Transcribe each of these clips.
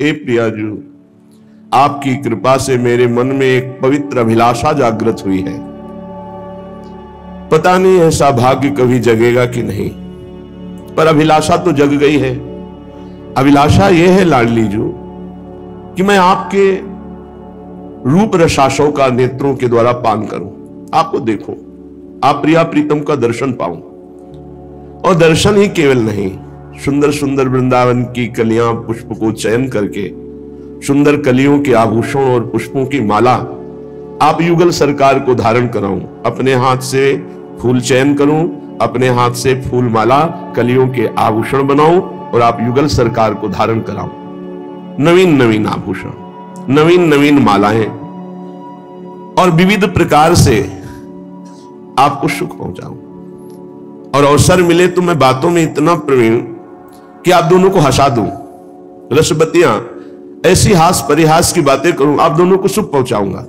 हे प्रियाजू, आपकी कृपा से मेरे मन में एक पवित्र अभिलाषा जागृत हुई है। पता नहीं ऐसा भाग्य कभी जगेगा कि नहीं, पर अभिलाषा तो जग गई है। अभिलाषा यह है लाडली जो कि मैं आपके रूप रसाशों का नेत्रों के द्वारा पान करूं, आपको देखूं, आप प्रिया प्रीतम का दर्शन पाऊं। और दर्शन ही केवल नहीं, सुंदर सुंदर वृंदावन की कलियां पुष्प को चयन करके सुंदर कलियों के आभूषण और पुष्पों की माला आप युगल सरकार को धारण कराऊं, अपने हाथ से फूल चयन करूं, अपने हाथ से फूल माला कलियों के आभूषण बनाऊं और आप युगल सरकार को धारण कराऊं। नवीन नवीन आभूषण, नवीन नवीन मालाएं और विविध प्रकार से आपको सुख पहुंचाऊं। और अवसर मिले तो मैं बातों में इतना प्रवीण कि आप दोनों को हंसा दूं, रसबतियां ऐसी हास परिहास की बातें करूं, आप दोनों को सुख पहुंचाऊंगा।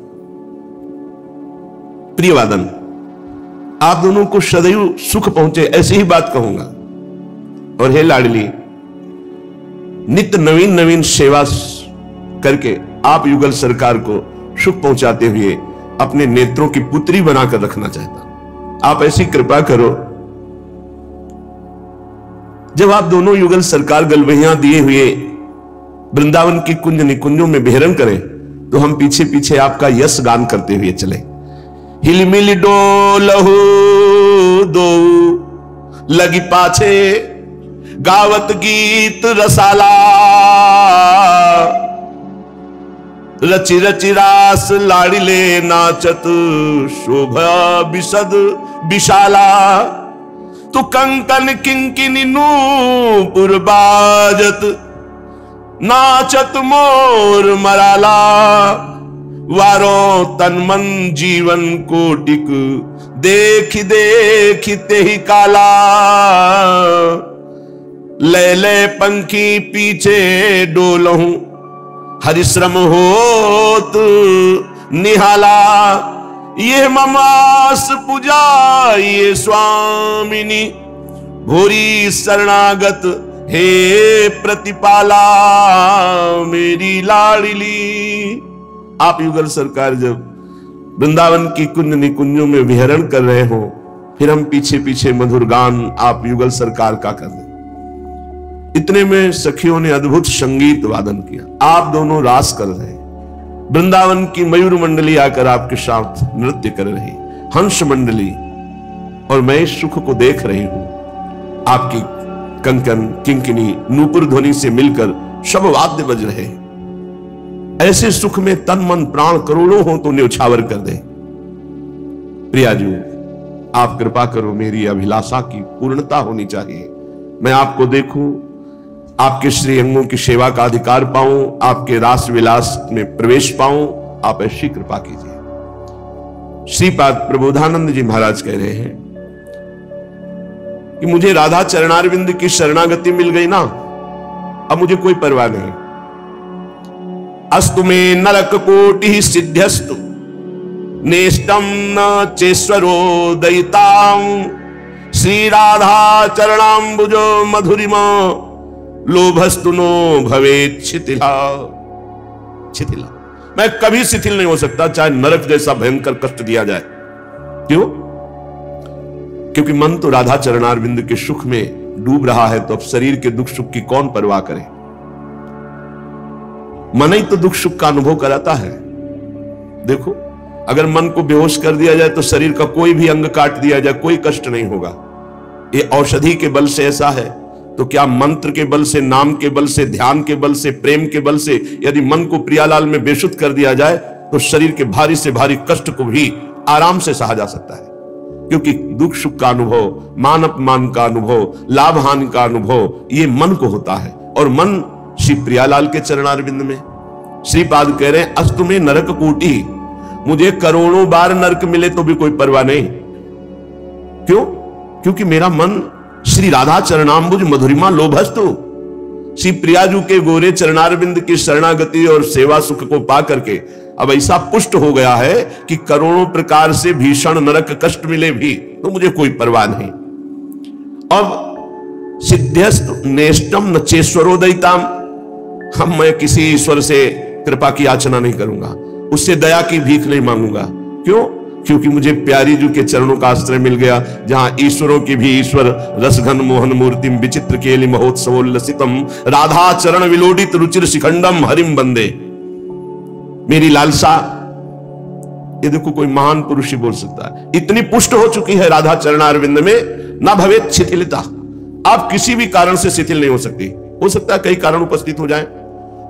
प्रियवादन, आप दोनों को सदैव सुख पहुंचे ऐसी ही बात कहूंगा। और हे लाडली, नित्य नवीन नवीन सेवा करके आप युगल सरकार को सुख पहुंचाते हुए अपने नेत्रों की पुत्री बनाकर रखना चाहता। आप ऐसी कृपा करो, जब आप दोनों युगल सरकार गलवहियां दिए हुए वृंदावन की कुंज निकुंजों में विहरण करें तो हम पीछे पीछे आपका यश गान करते हुए चले। हिलमिल डोलहु दो लगी पाछे गावत गीत रसाला, रचि रचि रास लाड़िले नाचत शोभा विशद विशाला। तू कंकन किंकिनी नूपुर बाजत नाचत मोर मराला। वारों तन मन जीवन कोटिक देख देख ते ही काला। ले ले पंखी पीछे डोलहूं हरिश्रम होत निहाला। ये ममास पूजा ये स्वामिनी भोरी शरणागत हे प्रतिपाला मेरी लाडली। आप युगल सरकार जब वृंदावन की कुंज निकुंजों में विहरण कर रहे हो, फिर हम पीछे पीछे मधुर गान आप युगल सरकार का कर रहे। इतने में सखियों ने अद्भुत संगीत वादन किया, आप दोनों रास कर रहे। वृंदावन की मयूर मंडली आकर आपके साथ नृत्य कर रही, हंस मंडली, और मैं इस सुख को देख रही हूं। आपकी कंकन किंकिनी नूपुर ध्वनि से मिलकर सब वाद्य बज रहे। ऐसे सुख में तन मन प्राण करोड़ों हो तो न्यौछावर कर दे। प्रियाजू, आप कृपा करो, मेरी अभिलाषा की पूर्णता होनी चाहिए। मैं आपको देखूं, आपके श्री अंगों की सेवा का अधिकार पाऊं, आपके रास विलास में प्रवेश पाऊं। आप ऐसी कृपा कीजिए। श्रीपाद प्रबोधानंद जी महाराज कह रहे हैं कि मुझे राधा चरणारविंद की शरणागति मिल गई ना, अब मुझे कोई परवाह नहीं। अस्तु में नरक कोटि सिद्ध्यस्तु नेष्टम न चेश्वरो दयितां। श्री राधा चरणाम्बुजो मधुरिमा लोभस्तु नो भवेत् शिथिला। शिथिला, मैं कभी शिथिल नहीं हो सकता, चाहे नरक जैसा भयंकर कष्ट दिया जाए। क्यों? क्योंकि मन तो राधा चरणारविंद के सुख में डूब रहा है, तो अब शरीर के दुख सुख की कौन परवाह करे। मन ही तो दुख सुख का अनुभव कराता है। देखो, अगर मन को बेहोश कर दिया जाए तो शरीर का कोई भी अंग काट दिया जाए, कोई कष्ट नहीं होगा। ये औषधि के बल से ऐसा है, तो क्या मंत्र के बल से, नाम के बल से, ध्यान के बल से, प्रेम के बल से यदि मन को प्रियालाल में बेसुध कर दिया जाए तो शरीर के भारी से भारी कष्ट को भी आराम से सहा जा सकता है। क्योंकि दुख सुख का अनुभव, मान अपमान का अनुभव, लाभ हानि का अनुभव ये मन को होता है। और मन श्री प्रियालाल के चरणारविंद में। श्रीपाद कह रहे हैं अस्तु में नरक कोटि, मुझे करोड़ों बार नरक मिले तो भी कोई परवाह नहीं। क्यों? क्योंकि मेरा मन श्री राधा चरणाम्बुज मधुरिमा लोभस्तु, श्री प्रियाजू के गोरे चरणारविंद की शरणागति और सेवा सुख को पा करके अब ऐसा पुष्ट हो गया है कि करोड़ों प्रकार से भीषण नरक कष्ट मिले भी तो मुझे कोई परवाह नहीं। अब सिद्ध्यस्त नेष्टम न चेश्वरो दयिताम, मैं किसी ईश्वर से कृपा की याचना नहीं करूंगा, उससे दया की भीख नहीं मांगूंगा। क्यों? क्योंकि मुझे प्यारी जू के चरणों का आश्रय मिल गया, जहां ईश्वरों की भी ईश्वर रसघन मोहन मूर्तिम विचित्र केलि महोत्सवोल्लसितम राधा चरण विलोडित रुचिर शिखंडम हरिम बंदे। मेरी लालसा, ये देखो कोई महान पुरुष ही बोल सकता है, इतनी पुष्ट हो चुकी है राधा चरणारविंद में, ना भवेत शिथिलता। आप किसी भी कारण से शिथिल नहीं हो सकती। हो सकता है कई कारण उपस्थित हो जाए,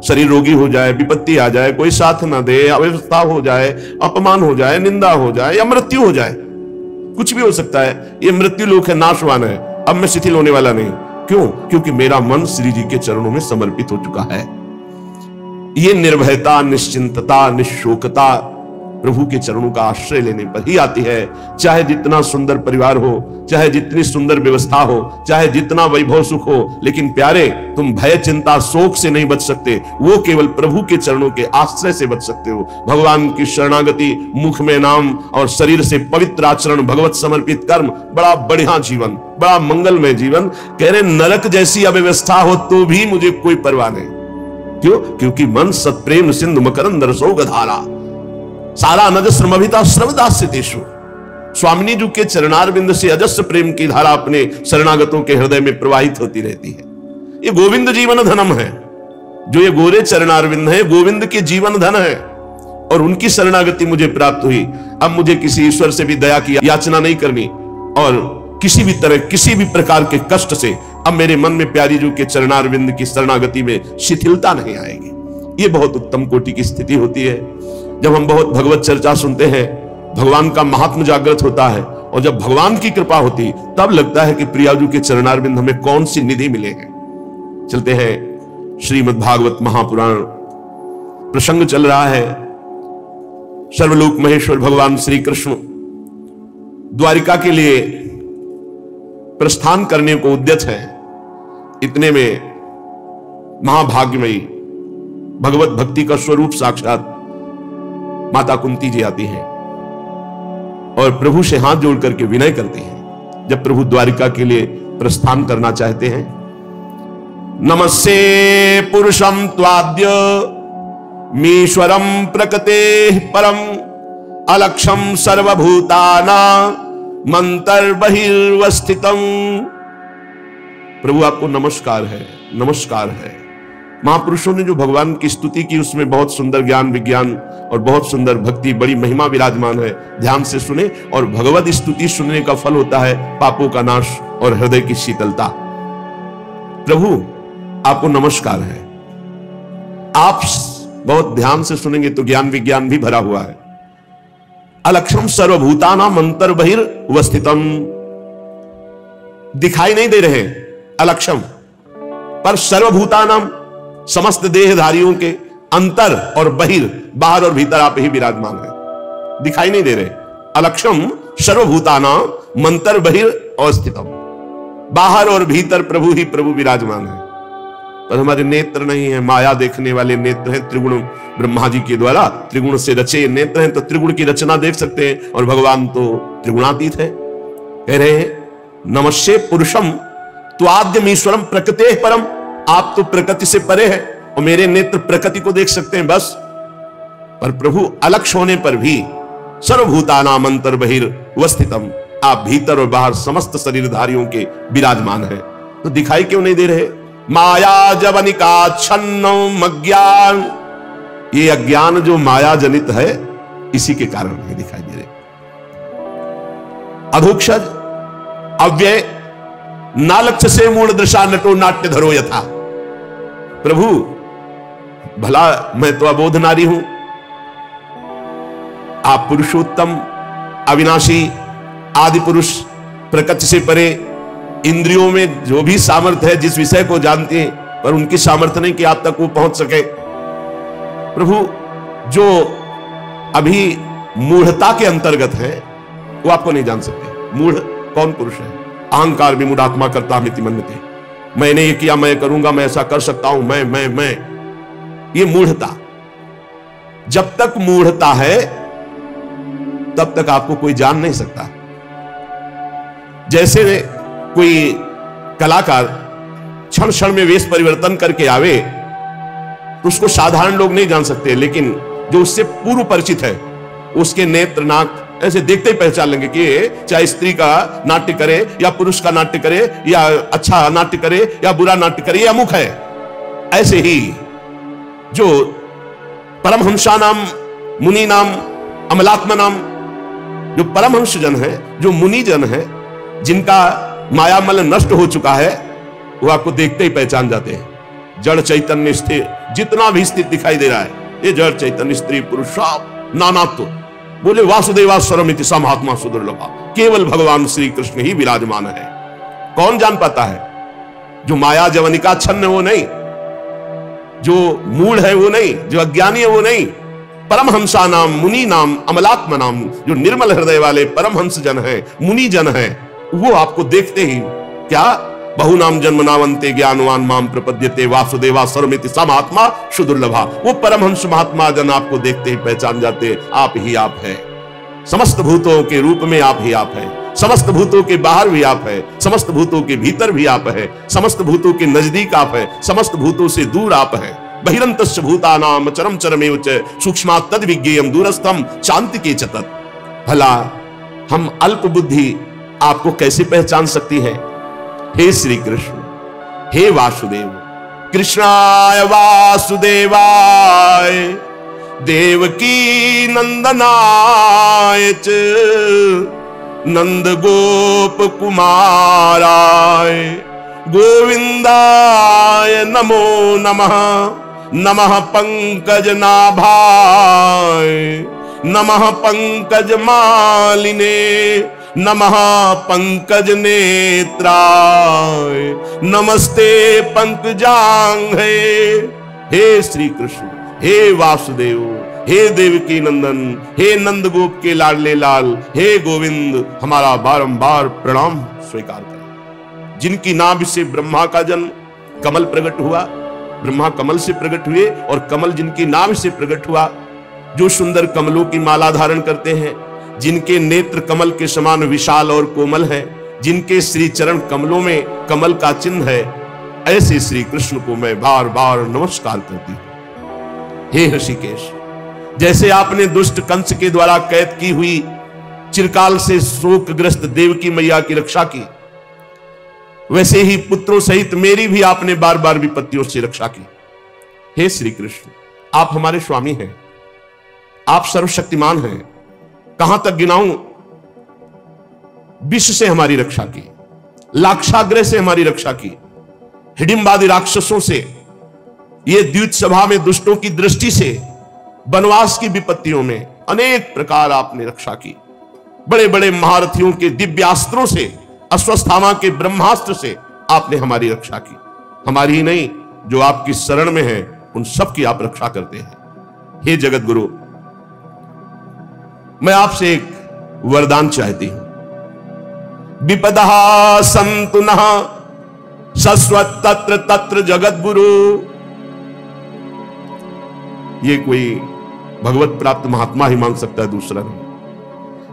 शरीर रोगी हो जाए, विपत्ति आ जाए, कोई साथ ना दे, अव्यवस्था हो जाए, अपमान हो जाए, निंदा हो जाए या मृत्यु हो जाए, कुछ भी हो सकता है। ये मृत्यु लोक है, नाशवान है। अब मैं शिथिल होने वाला नहीं। क्यों? क्योंकि मेरा मन श्री जी के चरणों में समर्पित हो चुका है। ये निर्भयता, निश्चिंतता, निशोकता प्रभु के चरणों का आश्रय लेने पर ही आती है। चाहे जितना सुंदर परिवार हो, चाहे जितनी सुंदर व्यवस्था हो, चाहे जितना वैभव सुख हो, लेकिन प्यारे तुम भय, चिंता, शोक से नहीं बच सकते। वो केवल प्रभु के चरणों के आश्रय से बच सकते हो। भगवान की शरणागति, मुख में नाम और शरीर से पवित्र आचरण, भगवत समर्पित कर्म, बड़ा बढ़िया जीवन, बड़ा मंगलमय जीवन। कह रहे नरक जैसी अव्यवस्था हो तो भी मुझे कोई परवाह नहीं। क्यों? क्योंकि मन सत्प्रेम सिंधु मकरंद रसो गधारा सारा अनजस्रमभिता श्रवदास्य देशु। स्वामिनी जी के चरणारविंद से अजस्र प्रेम की धारा अपने शरणागतों के हृदय में प्रवाहित होती रहती है। ये गोविंद जीवन धनम है। जो ये गोरे चरणारविंद है, गोविंद के जीवन धन है, और उनकी शरणागति मुझे प्राप्त हुई। अब मुझे किसी ईश्वर से भी दया की याचना नहीं करनी, और किसी भी तरह, किसी भी प्रकार के कष्ट से अब मेरे मन में प्यारी जी के चरणारविंद की शरणागति में शिथिलता नहीं आएगी। ये बहुत उत्तम कोटि की स्थिति होती है। जब हम बहुत भगवत चर्चा सुनते हैं, भगवान का महात्म जागृत होता है, और जब भगवान की कृपा होती, तब लगता है कि प्रियाजू के चरणारविंद हमें कौन सी निधि मिले हैं। चलते हैं श्रीमद् भागवत महापुराण, प्रसंग चल रहा है। सर्वलोक महेश्वर भगवान श्री कृष्ण द्वारिका के लिए प्रस्थान करने को उद्यत है। इतने में महाभाग्यमयी भगवत भक्ति का स्वरूप साक्षात माता कुंती जी आती हैं और प्रभु से हाथ जोड़ करके विनय करती हैं। जब प्रभु द्वारिका के लिए प्रस्थान करना चाहते हैं, नमस्ते पुरुषम त्वाद्य मीश्वरम प्रकृते परम अलक्षम सर्वभूताना मंतर बहिर्वस्थितम। प्रभु आपको नमस्कार है, नमस्कार है। महापुरुषों ने जो भगवान की स्तुति की, उसमें बहुत सुंदर ज्ञान विज्ञान और बहुत सुंदर भक्ति, बड़ी महिमा विराजमान है। ध्यान से सुने, और भगवत स्तुति सुनने का फल होता है पापों का नाश और हृदय की शीतलता। प्रभु आपको नमस्कार है। आप बहुत ध्यान से सुनेंगे तो ज्ञान विज्ञान भी भरा हुआ है। अलक्षम सर्वभूतानाम अंतर बहिर्वस्थितम, दिखाई नहीं दे रहे अलक्षम, पर सर्वभूतानाम समस्त देहधारियों के अंतर और बहिर, बाहर और भीतर आप ही विराजमान है। दिखाई नहीं दे रहे। अलक्षम सर्वभूतानाम मंतर बहिर अवस्थितम, बाहर और भीतर प्रभु ही प्रभु विराजमान है। पर हमारे नेत्र नहीं है, माया देखने वाले नेत्र हैं। त्रिगुण ब्रह्मा जी के द्वारा त्रिगुण से रचे नेत्र हैं, तो त्रिगुण की रचना देख सकते हैं, और भगवान तो त्रिगुणातीत है। कह रहे हैं नमस्ते पुरुषम त्वाद्यमीश्वरम प्रकृते परम, आप तो प्रकृति से परे हैं और मेरे नेत्र प्रकृति को देख सकते हैं बस। पर प्रभु अलक्ष होने पर भी सर्वभूतानाम अंतर बहिर्वस्थितम, आप भीतर और बाहर समस्त शरीरधारियों के विराजमान हैं। तो दिखाई क्यों नहीं दे रहे? माया जवनिकाच्छन्नम अज्ञान, ये अज्ञान जो माया जनित है, इसी के कारण नहीं दिखाई दे रहे। अधोक्षज अव्यय नालक्ष्य से मूढ़ दृशा नटो नाट्य धरो यथा। प्रभु भला मैं तो अबोध नारी हूं, आप पुरुषोत्तम अविनाशी आदि पुरुष, प्रकृति से परे, इंद्रियों में जो भी सामर्थ्य है, जिस विषय को जानते हैं, पर उनकी सामर्थ्य नहीं कि आप तक वो पहुंच सके। प्रभु जो अभी मूढ़ता के अंतर्गत है, वो आपको नहीं जान सकते। मूढ़ कौन पुरुष है? अहंकार विमूढ़ात्मा करता मिति मन्यते, मैंने ये किया, मैं करूंगा, मैं ऐसा कर सकता हूं, मैं, ये मूढ़ता। जब तक मूढ़ता है तब तक आपको कोई जान नहीं सकता। जैसे कोई कलाकार क्षण क्षण में वेश परिवर्तन करके आवे तो उसको साधारण लोग नहीं जान सकते, लेकिन जो उससे पूर्व परिचित है उसके नेत्र नाक ऐसे देखते ही पहचान लेंगे कि चाहे स्त्री का नाट्य करे या पुरुष का नाट्य करे या अच्छा नाट्य करे या बुरा नाट्य करे, या अमुख है। ऐसे ही जो परमहंसा नाम, मुनि नाम, अमलात्मा नाम, जो परमहंस जन है, जो मुनि जन है, जिनका मायामल नष्ट हो चुका है, वो आपको देखते ही पहचान जाते हैं। जड़ चैतन्य स्थिर जितना भी स्थित दिखाई दे रहा है, ये जड़ चैतन्य स्त्री पुरुष नानात्व। बोले वासुदेवा स्वरमिति सा महात्मा सुदुर्लभा, केवल भगवान श्री कृष्ण ही विराजमान है। कौन जान पाता है? जो माया जवनिका छन्न वो नहीं, जो मूढ़ है वो नहीं, जो अज्ञानी है वो नहीं। परमहंसा नाम, मुनि नाम, अमलात्मा नाम, जो निर्मल हृदय वाले परमहंस जन है, मुनि जन है, वो आपको देखते ही क्या बहुनाम जन्मनावंते ज्ञानवान माम प्रपद्यते वासुदेवा सर्वमिति सा महात्मा सुदुर्लभा। वो परमहंस महात्मा जन आपको देखते ही पहचान जाते, आप ही आप है। समस्त भूतों के रूप में आप ही आप है, समस्त भूतों के बाहर भी आप है, समस्त भूतों के भीतर भी आप है, समस्त भूतों के नजदीक आप है, समस्त भूतों से दूर आप है। बहिरंतस्य भूतानाम चरम चरमेव च सूक्ष्मात् तद विज्ञेयम् दूरस्थम शांति के चतत। भला हम अल्प बुद्धि आपको कैसे पहचान सकती है? हे श्री कृष्ण, हे वासुदेव, कृष्णाय वासुदेवाय देवकी नंदनाय च नंद गोप कुमाराय गोविंदाय नमो नमः। नमः पंकज नाभाय, नमः पंकज मालिने, नमः पंकज नेत्राय, नमस्ते पंकजांघ्रे। हे श्री कृष्ण, हे वासुदेव, हे देवकी नंदन, हे नंद गोप के लाडले लाल, हे गोविंद, हमारा बारंबार प्रणाम स्वीकार करें। जिनकी नाभि से ब्रह्मा का जन्म, कमल प्रकट हुआ, ब्रह्मा कमल से प्रकट हुए और कमल जिनकी नाभि से प्रकट हुआ, जो सुंदर कमलों की माला धारण करते हैं, जिनके नेत्र कमल के समान विशाल और कोमल है, जिनके श्री चरण कमलों में कमल का चिन्ह है, ऐसे श्री कृष्ण को मैं बार बार नमस्कार करती हूं। हे ऋषिकेश, जैसे आपने दुष्ट कंस के द्वारा कैद की हुई चिरकाल से शोकग्रस्त देवकी मैया की रक्षा की, वैसे ही पुत्रों सहित मेरी भी आपने बार बार विपत्तियों से रक्षा की। हे श्री कृष्ण, आप हमारे स्वामी हैं, आप सर्वशक्तिमान हैं। कहां तक गिनाऊं? विष से हमारी रक्षा की, लाक्षाग्रह से हमारी रक्षा की, हिडिंबादि राक्षसों से, ये द्यूत सभा में दुष्टों की दृष्टि से, वनवास की विपत्तियों में अनेक प्रकार आपने रक्षा की। बड़े बड़े महारथियों के दिव्यास्त्रों से, अश्वत्थामा के ब्रह्मास्त्र से आपने हमारी रक्षा की। हमारी ही नहीं, जो आपकी शरण में है उन सब की आप रक्षा करते हैं। हे जगत गुरु, मैं आपसे एक वरदान चाहती हूं। विपदा संतु नः शश्वत् तत्र तत्र जगत गुरु। ये कोई भगवत प्राप्त महात्मा ही मांग सकता है, दूसरा नहीं।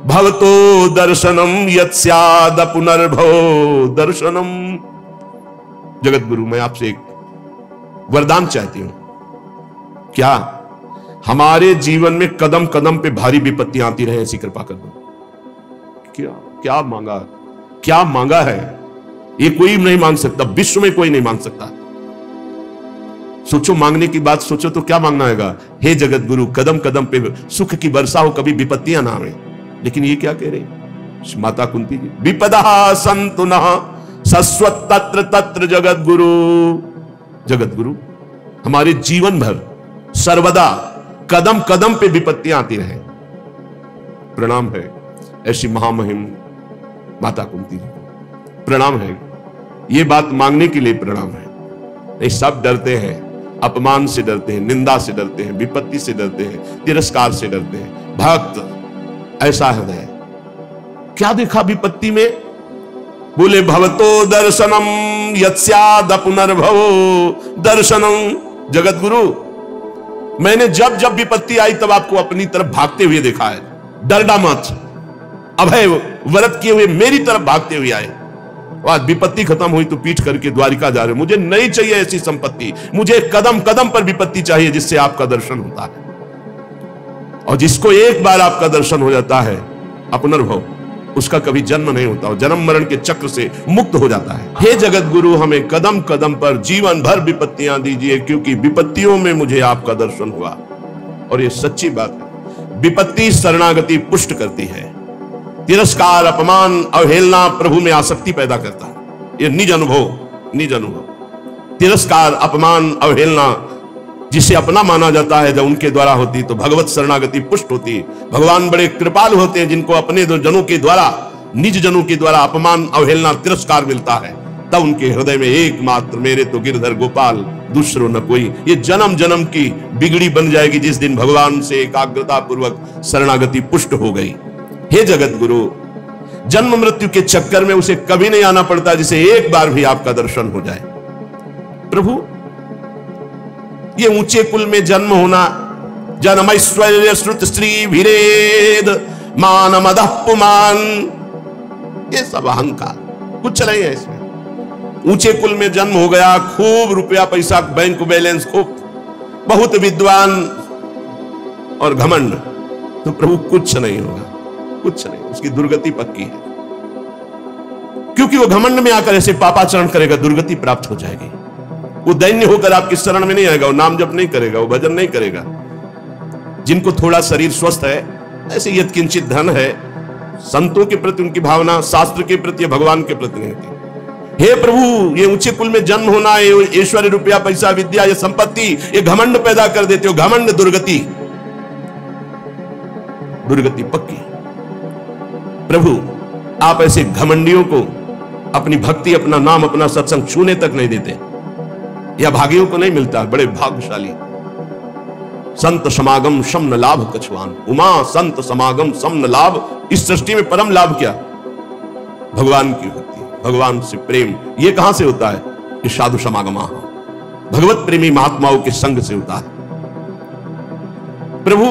भवतो दर्शनम यत् स्याद पुनर्भवो दर्शनम। जगत गुरु, मैं आपसे एक वरदान चाहती हूं। क्या? हमारे जीवन में कदम कदम पे भारी विपत्तियां आती रहे, ऐसी कृपा कर दो। क्या क्या मांगा, क्या मांगा है? ये कोई नहीं मांग सकता, विश्व में कोई नहीं मांग सकता। सोचो, मांगने की बात सोचो तो क्या मांगना होगा? हे जगत गुरु, कदम कदम पे सुख की वर्षा हो, कभी विपत्तियां ना आवे। लेकिन ये क्या कह रही माता कुंती जी? विपदा संतु नः शश्वत् तत्र तत्र जगत गुरु। जगत गुरु, हमारे जीवन भर सर्वदा कदम कदम पे विपत्तियां आती रहे। प्रणाम है ऐसी महामहिम माता कुंती जी, प्रणाम है। ये बात मांगने के लिए प्रणाम है। ये सब डरते हैं, अपमान से डरते हैं, निंदा से डरते हैं, विपत्ति से डरते हैं, तिरस्कार से डरते हैं। भक्त ऐसा हृदय, क्या देखा विपत्ति में? बोले भवतो दर्शनम यत् स्याद पुनर्भवो दर्शनम। जगत गुरु, मैंने जब जब विपत्ति आई तब आपको अपनी तरफ भागते हुए देखा है। डरना मत, अभय व्रत किए हुए मेरी तरफ भागते हुए आए। आज विपत्ति खत्म हुई तो पीठ करके द्वारिका जा रहे हो। मुझे नहीं चाहिए ऐसी संपत्ति, मुझे कदम कदम पर विपत्ति चाहिए जिससे आपका दर्शन होता है। और जिसको एक बार आपका दर्शन हो जाता है अपनर्भव, उसका कभी जन्म नहीं होता, जन्म मरण के चक्र से मुक्त हो जाता है। हे जगत गुरु, हमें कदम कदम पर जीवन भर विपत्तियां दीजिए, क्योंकि विपत्तियों में मुझे आपका दर्शन हुआ। और ये सच्ची बात है, विपत्ति शरणागति पुष्ट करती है, तिरस्कार अपमान अवहेलना प्रभु में आसक्ति पैदा करता है। ये निज अनुभव। तिरस्कार अपमान अवहेलना जिसे अपना माना जाता है जब उनके द्वारा होती तो भगवत शरणागति पुष्ट होती है। भगवान बड़े कृपालु होते हैं, जिनको अपने जनों के द्वारा, निज जनों के द्वारा अपमान अवहेलना तिरस्कार मिलता है, तब उनके हृदय में एकमात्र मेरे तो गिरधर गोपाल दूसरो न कोई, ये जन्म जन्म की बिगड़ी बन जाएगी जिस दिन भगवान से एकाग्रता पूर्वक शरणागति पुष्ट हो गई। हे जगत गुरु, जन्म मृत्यु के चक्कर में उसे कभी नहीं आना पड़ता जिसे एक बार भी आपका दर्शन हो जाए। प्रभु, ये ऊंचे कुल में जन्म होना, जन्मैश्वर्य श्रुत श्री भिरेद मान मदः पुमान, ये सब अहंकार, कुछ नहीं है इसमें। ऊंचे कुल में जन्म हो गया, खूब रुपया पैसा बैंक बैलेंस, खूब बहुत विद्वान और घमंड, तो प्रभु कुछ नहीं होगा, कुछ नहीं, उसकी दुर्गति पक्की है। क्योंकि वो घमंड में आकर ऐसे पापाचरण करेगा, दुर्गति प्राप्त हो जाएगी। वो दैन्य होकर आपकी शरण में नहीं आएगा, वो नाम जप नहीं करेगा, वो भजन नहीं करेगा। जिनको थोड़ा शरीर स्वस्थ है, ऐसे यत्किंचित धन है, संतों के प्रति उनकी भावना शास्त्र के प्रति या भगवान के प्रति नहीं होती। हे प्रभु, ये ऊंचे कुल में जन्म होना, ये ऐश्वर्य रुपया पैसा विद्या ये संपत्ति, ये घमंड पैदा कर देते हो। घमंड दुर्गति, दुर्गति पक्की। प्रभु, आप ऐसे घमंडियों को अपनी भक्ति, अपना नाम, अपना सत्संग छूने तक नहीं देते। यह भागियों को नहीं मिलता, बड़े भाग्यशाली। संत समागम सम न लाभ कछुआन, उमा संत समागम सम न लाभ। इस सृष्टि में परम लाभ क्या? भगवान की भक्ति, भगवान से प्रेम। ये कहां से होता है? ये साधु समागमा, भगवत प्रेमी महात्माओं के संग से होता है। प्रभु,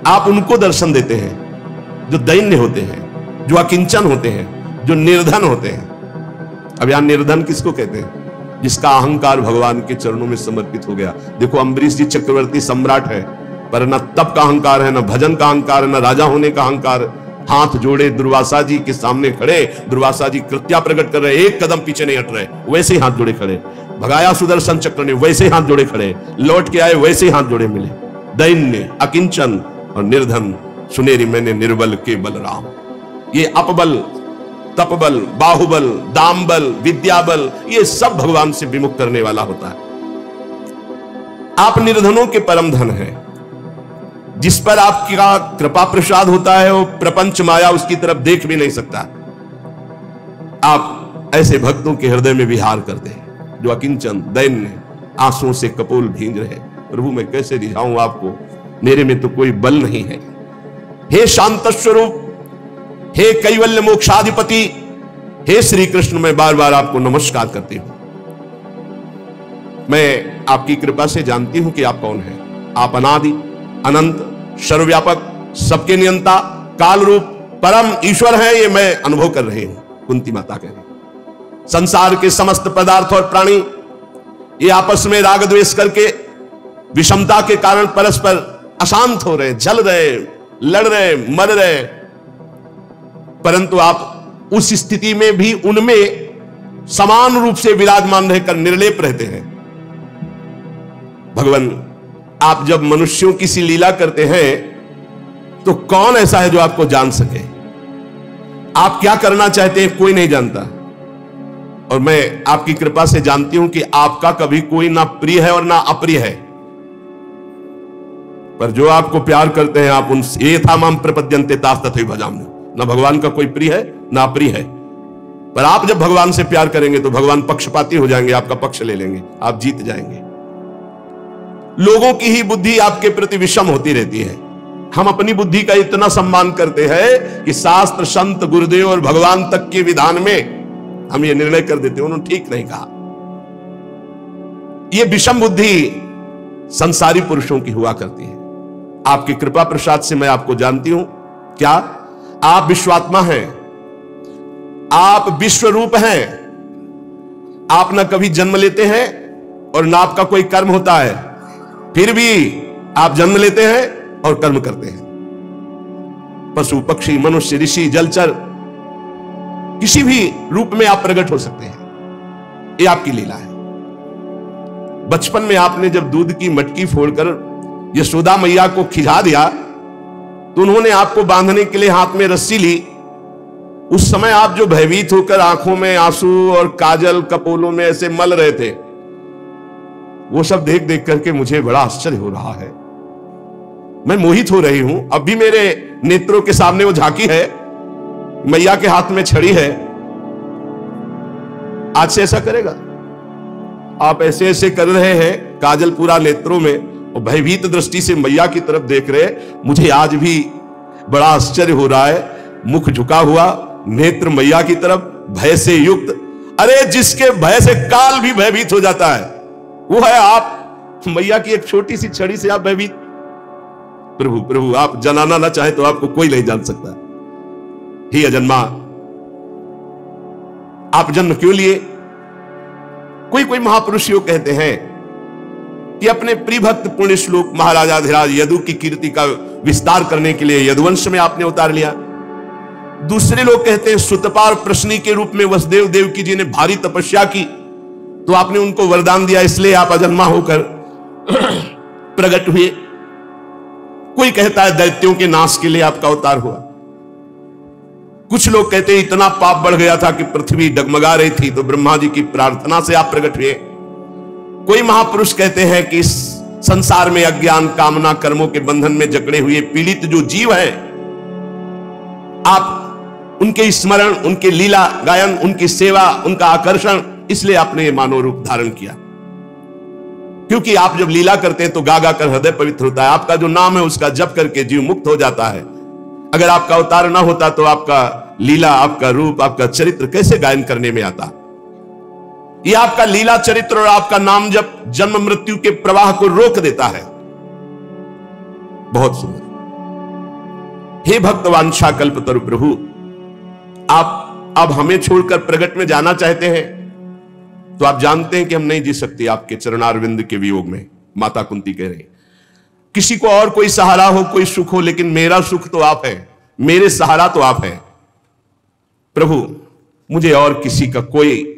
आप उनको दर्शन देते हैं जो दैन्य होते हैं, जो अकिंचन होते हैं, जो निर्धन होते हैं। अब यहां निर्धन किसको कहते हैं? जिसका अहंकार भगवान के चरणों में समर्पित हो गया। देखो, अम्बरीश जी चक्रवर्ती सम्राट है, पर न तप का अहंकार है, न भजन का अहंकार है, न राजा होने का अहंकार। हाथ जोड़े दुर्वासा जी के सामने खड़े, दुर्वासा जी कृत्या प्रकट कर रहे, एक कदम पीछे नहीं हट रहे, वैसे ही हाथ जोड़े खड़े। भगाया सुदर्शन चक्र ने, वैसे ही हाथ जोड़े खड़े। लौट के आए, वैसे ही हाथ जोड़े मिले। दैन्य, अकिंचन और निर्धन, सुनेरी मैंने निर्बल के बलराम। ये अपबल, तपबल, बाहुबल, दामबल, विद्याबल, ये सब भगवान से विमुख करने वाला होता है। आप निर्धनों के परम धन हैं। जिस पर आपका कृपा प्रसाद होता है वो प्रपंच माया उसकी तरफ देख भी नहीं सकता। आप ऐसे भक्तों के हृदय में विहार करते हैं जो अकिंचन, दैन्य, आंसुओं से कपोल भींज रहे। प्रभु, मैं कैसे रिझाऊं आपको, मेरे में तो कोई बल नहीं है। हे शांत स्वरूप, हे कैवल्य मोक्षाधिपति, हे श्री कृष्ण, मैं बार बार आपको नमस्कार करती हूं। मैं आपकी कृपा से जानती हूं कि आप कौन हैं। आप अनादि, अनंत, सर्वव्यापक, सबके नियंता, काल रूप, परम ईश्वर हैं। ये मैं अनुभव कर रही हूं। कुंती माता कह रही, संसार के समस्त पदार्थ और प्राणी ये आपस में राग द्वेष करके विषमता के कारण परस्पर अशांत हो रहे, जल रहे, लड़ रहे, मर रहे, परंतु आप उस स्थिति में भी उनमें समान रूप से विराजमान रहकर निर्लेप रहते हैं। भगवान, आप जब मनुष्यों की सी लीला करते हैं तो कौन ऐसा है जो आपको जान सके? आप क्या करना चाहते हैं कोई नहीं जानता। और मैं आपकी कृपा से जानती हूं कि आपका कभी कोई ना प्रिय है और ना अप्रिय है, पर जो आपको प्यार करते हैं आप उनसे ये था माम प्रपद्यन्ते तास तथैव भजामि। ना भगवान का कोई प्रिय है ना अप्रिय है, पर आप जब भगवान से प्यार करेंगे तो भगवान पक्षपाती हो जाएंगे, आपका पक्ष ले लेंगे, आप जीत जाएंगे। लोगों की ही बुद्धि आपके प्रति विषम होती रहती है। हम अपनी बुद्धि का इतना सम्मान करते हैं कि शास्त्र, संत, गुरुदेव और भगवान तक के विधान में हम ये निर्णय कर देते हैं उन्होंने ठीक नहीं कहा। ये विषम बुद्धि संसारी पुरुषों की हुआ करती है। आपकी कृपा प्रसाद से मैं आपको जानती हूं। क्या आप विश्वात्मा हैं? आप विश्व रूप हैं। आप ना कभी जन्म लेते हैं और ना आपका कोई कर्म होता है, फिर भी आप जन्म लेते हैं और कर्म करते हैं। पशु पक्षी मनुष्य ऋषि जलचर किसी भी रूप में आप प्रकट हो सकते हैं, ये आपकी लीला है। बचपन में आपने जब दूध की मटकी फोड़कर यशोदा मैया को खिला दिया तो उन्होंने आपको बांधने के लिए हाथ में रस्सी ली। उस समय आप जो भयभीत होकर आंखों में आंसू और काजल कपोलों में ऐसे मल रहे थे, वो सब देख देख करके मुझे बड़ा आश्चर्य हो रहा है। मैं मोहित हो रही हूं। अब भी मेरे नेत्रों के सामने वो झांकी है, मैया के हाथ में छड़ी है। आज से ऐसा करेगा? आप ऐसे ऐसे कर रहे हैं, काजल पूरा नेत्रों में, और भयभीत दृष्टि से मैया की तरफ देख रहे। मुझे आज भी बड़ा आश्चर्य हो रहा है। मुख झुका हुआ, नेत्र मैया की तरफ, भय से युक्त। अरे जिसके भय से काल भी भयभीत हो जाता है, वो है आप। मैया की एक छोटी सी छड़ी से आप भयभीत। प्रभु प्रभु, आप जनाना ना चाहे तो आपको कोई नहीं जान सकता। हे अजन्मा, आप जन्म क्यों लिए? कोई महापुरुष योग कहते हैं कि अपने प्रिय भक्त पुण्य श्लोक महाराजाधिराज यदु की कीर्ति का विस्तार करने के लिए यदुवंश में आपने उतार लिया। दूसरे लोग कहते हैं सुतपार प्रश्नी के रूप में वसुदेव देवकी जी ने भारी तपस्या की तो आपने उनको वरदान दिया, इसलिए आप अजन्मा होकर प्रकट हुए। कोई कहता है दैत्यों के नाश के लिए आपका अवतार हुआ। कुछ लोग कहते हैं इतना पाप बढ़ गया था कि पृथ्वी डगमगा रही थी तो ब्रह्मा जी की प्रार्थना से आप प्रकट हुए। कोई महापुरुष कहते हैं कि इस संसार में अज्ञान कामना कर्मों के बंधन में जकड़े हुए पीड़ित जो जीव हैं, आप उनके स्मरण, उनके लीला गायन, उनकी सेवा, उनका आकर्षण, इसलिए आपने मानव रूप धारण किया। क्योंकि आप जब लीला करते हैं तो गा गा कर हृदय पवित्र होता है। आपका जो नाम है उसका जप करके जीव मुक्त हो जाता है। अगर आपका अवतार ना होता तो आपका लीला, आपका रूप, आपका चरित्र कैसे गायन करने में आता? यह आपका लीला चरित्र और आपका नाम जप जन्म मृत्यु के प्रवाह को रोक देता है। बहुत सुंदर। हे भक्तवांछा कल्पतरु प्रभु, आप अब हमें छोड़कर प्रगट में जाना चाहते हैं तो आप जानते हैं कि हम नहीं जी सकते आपके चरणारविंद के वियोग में। माता कुंती कह रही, किसी को और कोई सहारा हो, कोई सुख हो, लेकिन मेरा सुख तो आप है, मेरे सहारा तो आप है। प्रभु, मुझे और किसी का कोई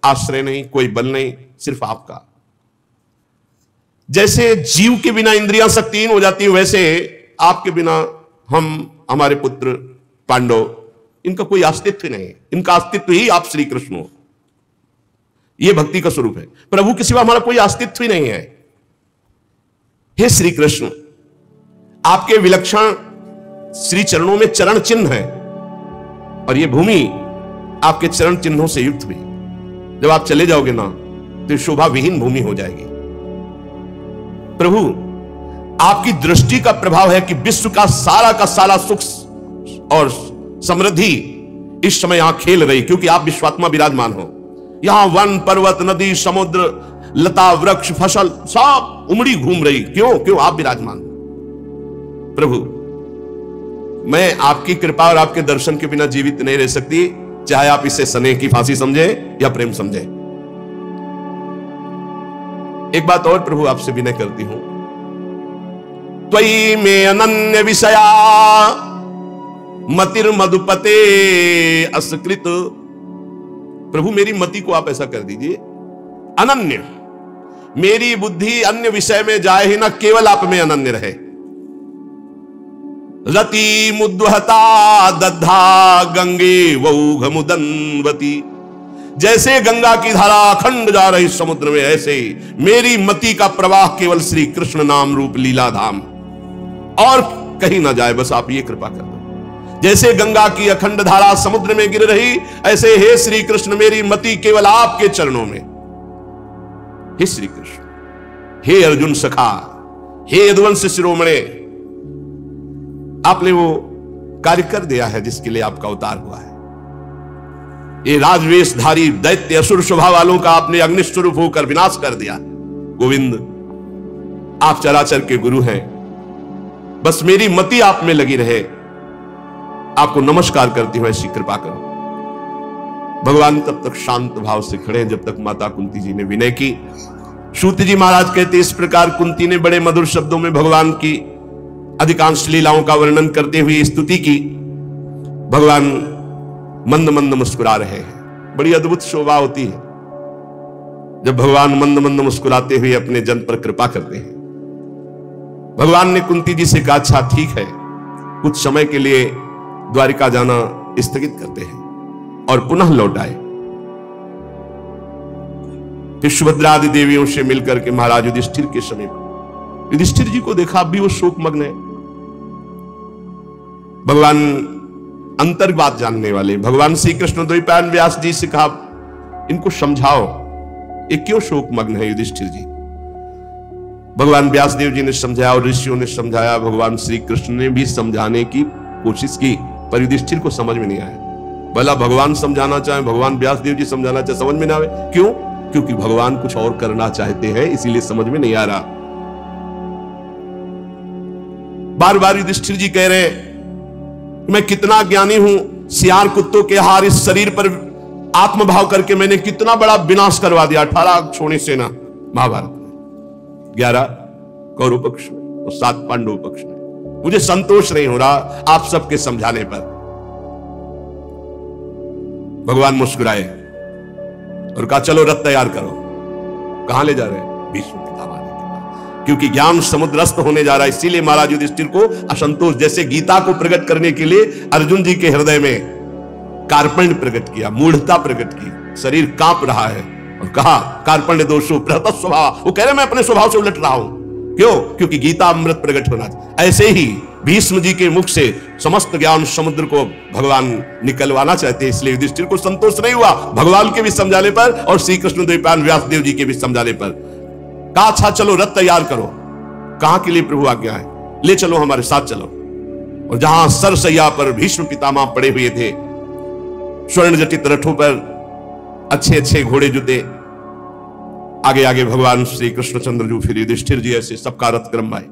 आश्रय नहीं, कोई बल नहीं, सिर्फ आपका। जैसे जीव के बिना इंद्रियां शक्तिहीन हो जाती है, वैसे आपके बिना हम, हमारे पुत्र पांडव, इनका कोई अस्तित्व नहीं है। इनका अस्तित्व ही आप श्री कृष्ण हो। यह भक्ति का स्वरूप है। प्रभु के सिवा हमारा कोई अस्तित्व ही नहीं है। हे श्री कृष्ण, आपके विलक्षण श्री चरणों में चरण चिन्ह है और यह भूमि आपके चरण चिन्हों से युक्त हुई। जब आप चले जाओगे ना तो शोभा विहीन भूमि हो जाएगी। प्रभु, आपकी दृष्टि का प्रभाव है कि विश्व का सारा सुख और समृद्धि इस समय यहां खेल रही, क्योंकि आप विश्वात्मा विराजमान हो। यहां वन पर्वत नदी समुद्र लता वृक्ष फसल सब उमड़ी घूम रही। क्यों? आप विराजमान हो। प्रभु, मैं आपकी कृपा और आपके दर्शन के बिना जीवित नहीं रह सकती, चाहे आप इसे स्नेह की फांसी समझे या प्रेम समझे। एक बात और प्रभु आपसे विनय करती हूं, त्वयि में अनन्य विषया मतिर मधुपते असकृत। प्रभु, मेरी मति को आप ऐसा कर दीजिए अनन्य, मेरी बुद्धि अन्य विषय में जाए ही ना, केवल आप में अनन्य रहे। रति मुद्वहता दद्धा गंगे वौघ मुदन्वती। जैसे गंगा की धारा अखंड जा रही समुद्र में, ऐसे मेरी मति का प्रवाह केवल श्री कृष्ण नाम रूप लीला धाम और कहीं ना जाए। बस आप ये कृपा कर दो। जैसे गंगा की अखंड धारा समुद्र में गिर रही, ऐसे हे श्री कृष्ण मेरी मति केवल आपके चरणों में। हे श्री कृष्ण, हे अर्जुन सखा, हे यदुवंश शिरोमणे, आपने वो कार्य कर दिया है जिसके लिए आपका अवतार हुआ है। ये राजवेशधारी दैत्य असुर स्वभाव वालों का आपने अग्निस्वरूप होकर विनाश कर दिया। गोविंद, आप चराचर के गुरु हैं, बस मेरी मति आप में लगी रहे। आपको नमस्कार करती हूं, ऐसी कृपा करो। भगवान तब तक शांत भाव से खड़े हैं जब तक माता कुंती जी ने विनय की। सूत जी महाराज कहते इस प्रकार कुंती ने बड़े मधुर शब्दों में भगवान की अधिकांश लीलाओं का वर्णन करते हुए स्तुति की। भगवान मंद मंद मुस्कुरा रहे हैं। बड़ी अद्भुत शोभा होती है जब भगवान मंद मंद मुस्कुराते हुए अपने जन पर कृपा करते हैं। भगवान ने कुंती जी से कहा अच्छा ठीक है, कुछ समय के लिए द्वारिका जाना स्थगित करते हैं और पुनः लौट आए। फिर सुभद्रा आदि देवियों से मिलकर के महाराज युधिष्ठिर के समीप युधिष्ठिर जी को देखा, अब भी वो शोकमग्न है। भगवान अंतर्बात जानने वाले भगवान श्री कृष्ण द्वैपायन व्यास जी से कहा इनको समझाओ, ये क्यों शोकमग्न है युधिष्ठिर जी। भगवान व्यासदेव जी ने समझाया और ऋषियों ने समझाया, भगवान श्री कृष्ण ने भी समझाने की कोशिश की पर युधिष्ठिर को समझ में नहीं आया। भला भगवान समझाना चाहे, भगवान व्यासदेव जी समझाना चाहे, समझ में ना आवे। क्यों? क्योंकि भगवान कुछ और करना चाहते हैं, इसीलिए समझ में नहीं आ रहा। बार बार युधिष्ठिर जी कह रहे मैं कितना ज्ञानी हूं, सियार कुत्तों के हार इस शरीर पर आत्मभाव करके मैंने कितना बड़ा विनाश करवा दिया। 18 छोड़ी सेना महाभारत में, 11 कौरव पक्ष में और 7 पांडव पक्ष में। मुझे संतोष नहीं हो रहा आप सबके समझाने पर। भगवान मुस्कुराए और कहा चलो रथ तैयार करो। कहां ले जा रहे हैं? भीष्म पितामह के पास, क्योंकि ज्ञान समुद्रस्थ होने जा रहा है। इसीलिए महाराज युधिष्ठिर को असंतोष, जैसे गीता को प्रकट करने के लिए अर्जुन जी के हृदय में कार्पण्य प्रकट किया, मूढ़ता प्रकट की, शरीर कांप रहा है और कहा कार्पण्य दोषो प्रहत स्वभाव। वो कह रहे मैं अपने स्वभाव से उलट रहा हूं। क्यों? क्योंकि गीता अमृत प्रकट होना चाहिए। ऐसे ही भीष्म जी के मुख से समस्त ज्ञान समुद्र को भगवान निकलवाना चाहते हैं, इसलिए युधिष्ठिर को संतोष नहीं हुआ भगवान के भी समझाने पर और श्री कृष्ण द्वैपायन व्यासदेव जी के भी समझाने पर। कहा अच्छा चलो रथ तैयार करो। कहां के लिए प्रभु आज्ञा है? ले चलो हमारे साथ चलो। और जहां सरसैया पर भीष्म पितामह पड़े हुए थे, स्वर्ण जटित रथों पर अच्छे अच्छे घोड़े जुते, आगे आगे भगवान श्री कृष्णचंद्र जी, फिर युधिष्ठिर जी, ऐसे सबका रथ क्रम आए।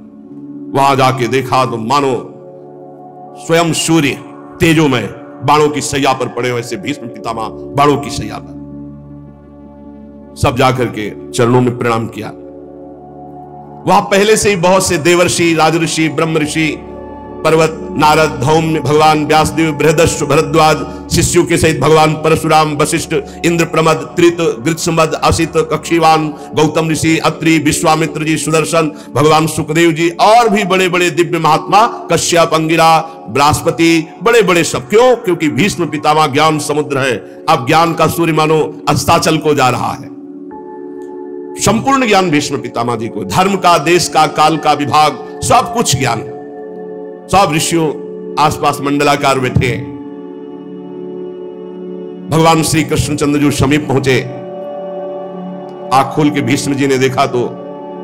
वहां जाके देखा तो मानो स्वयं सूर्य तेजोमय बाणों की सैया पर पड़े हुए, ऐसे भीष्म पितामह बाणों की सैया पर। सब जाकर के चरणों में प्रणाम किया। वहां पहले से ही बहुत से देवर्षि, राजऋषि, ब्रह्म ऋषि, पर्वत, नारद, धौम्य, भगवान व्यासदेव, बृहदस्व, भरद्वाज शिष्यों के सहित भगवान परशुराम, वशिष्ठ, इंद्र, प्रमद, त्रित, गृत्समद, असित, कक्षीवान, गौतम ऋषि, अत्रि, विश्वामित्र जी, सुदर्शन, भगवान सुखदेव जी और भी बड़े बड़े दिव्य महात्मा, कश्यप, अंगिरा, बृहस्पति, बड़े बड़े सब। क्यों? क्योंकि भीष्म पितामह ज्ञान समुद्र है। अब ज्ञान का सूर्य मानो अस्ताचल को जा रहा है। संपूर्ण ज्ञान भीष्म पितामह जी को, धर्म का, देश का, काल का विभाग, सब कुछ ज्ञान। सब ऋषियों आसपास मंडलाकार बैठे। भगवान श्री कृष्णचंद्र जी समीप पहुंचे। आंख खोल के भीष्म जी ने देखा तो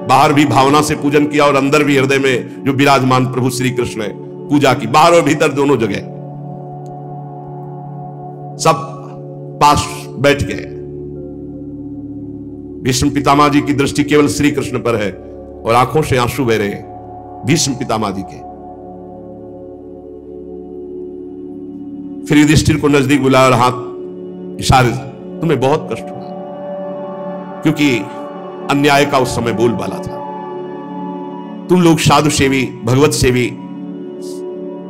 बाहर भी भावना से पूजन किया और अंदर भी हृदय में जो विराजमान प्रभु श्री कृष्ण है पूजा की, बाहर और भीतर दोनों जगह। सब पास बैठ गए। भीष्म पितामह जी की दृष्टि केवल श्री कृष्ण पर है और आंखों से आंसू बह रहे हैं भीष्म पितामह जी के। फिर युधिष्ठिर को नजदीक बुलाया और हाथ इशारे से, तुम्हें बहुत कष्ट हुआ क्योंकि अन्याय का उस समय बोलबाला था। तुम लोग साधु सेवी, भगवत सेवी,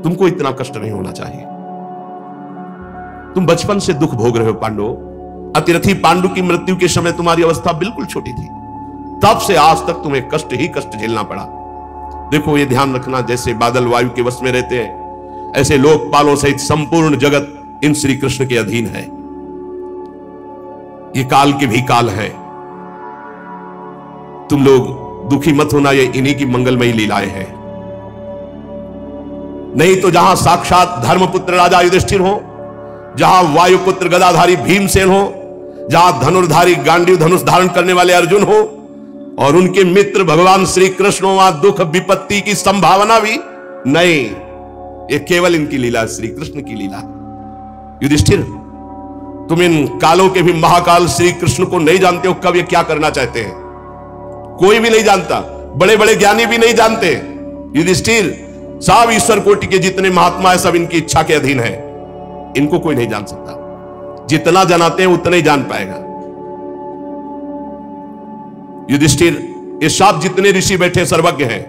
तुमको इतना कष्ट नहीं होना चाहिए। तुम बचपन से दुख भोग रहे हो पांडव। अतिरथी पांडु की मृत्यु के समय तुम्हारी अवस्था बिल्कुल छोटी थी, तब से आज तक तुम्हें कष्ट ही कष्ट झेलना पड़ा। देखो ये ध्यान रखना, जैसे बादल वायु के वश में रहते हैं ऐसे लोकपालों सहित संपूर्ण जगत इन श्री कृष्ण के अधीन है। ये काल के भी काल है। तुम लोग दुखी मत होना, ये इन्हीं की मंगलमयी लीलाएं हैं। नहीं तो जहां साक्षात धर्मपुत्र राजा युधिष्ठिर हो, जहां वायुपुत्र गदाधारी भीमसेन हो, जहां धनुर्धारी गांडीव धनुष धारण करने वाले अर्जुन हो और उनके मित्र भगवान श्री कृष्ण हो, वहां दुख विपत्ति की संभावना भी नहीं। ये केवल इनकी लीला, श्री कृष्ण की लीला। युधिष्ठिर, तुम इन कालों के भी महाकाल श्री कृष्ण को नहीं जानते हो, कब ये क्या करना चाहते हैं कोई भी नहीं जानता, बड़े बड़े ज्ञानी भी नहीं जानते। युधिष्ठिर, सब ईश्वर कोटि के जितने महात्मा है सब इनकी इच्छा के अधीन है, इनको कोई नहीं जान सकता। जितना जनाते हैं उतना ही जान पाएगा। युधिष्ठिर, ये सब जितने ऋषि बैठे सर्वज्ञ हैं,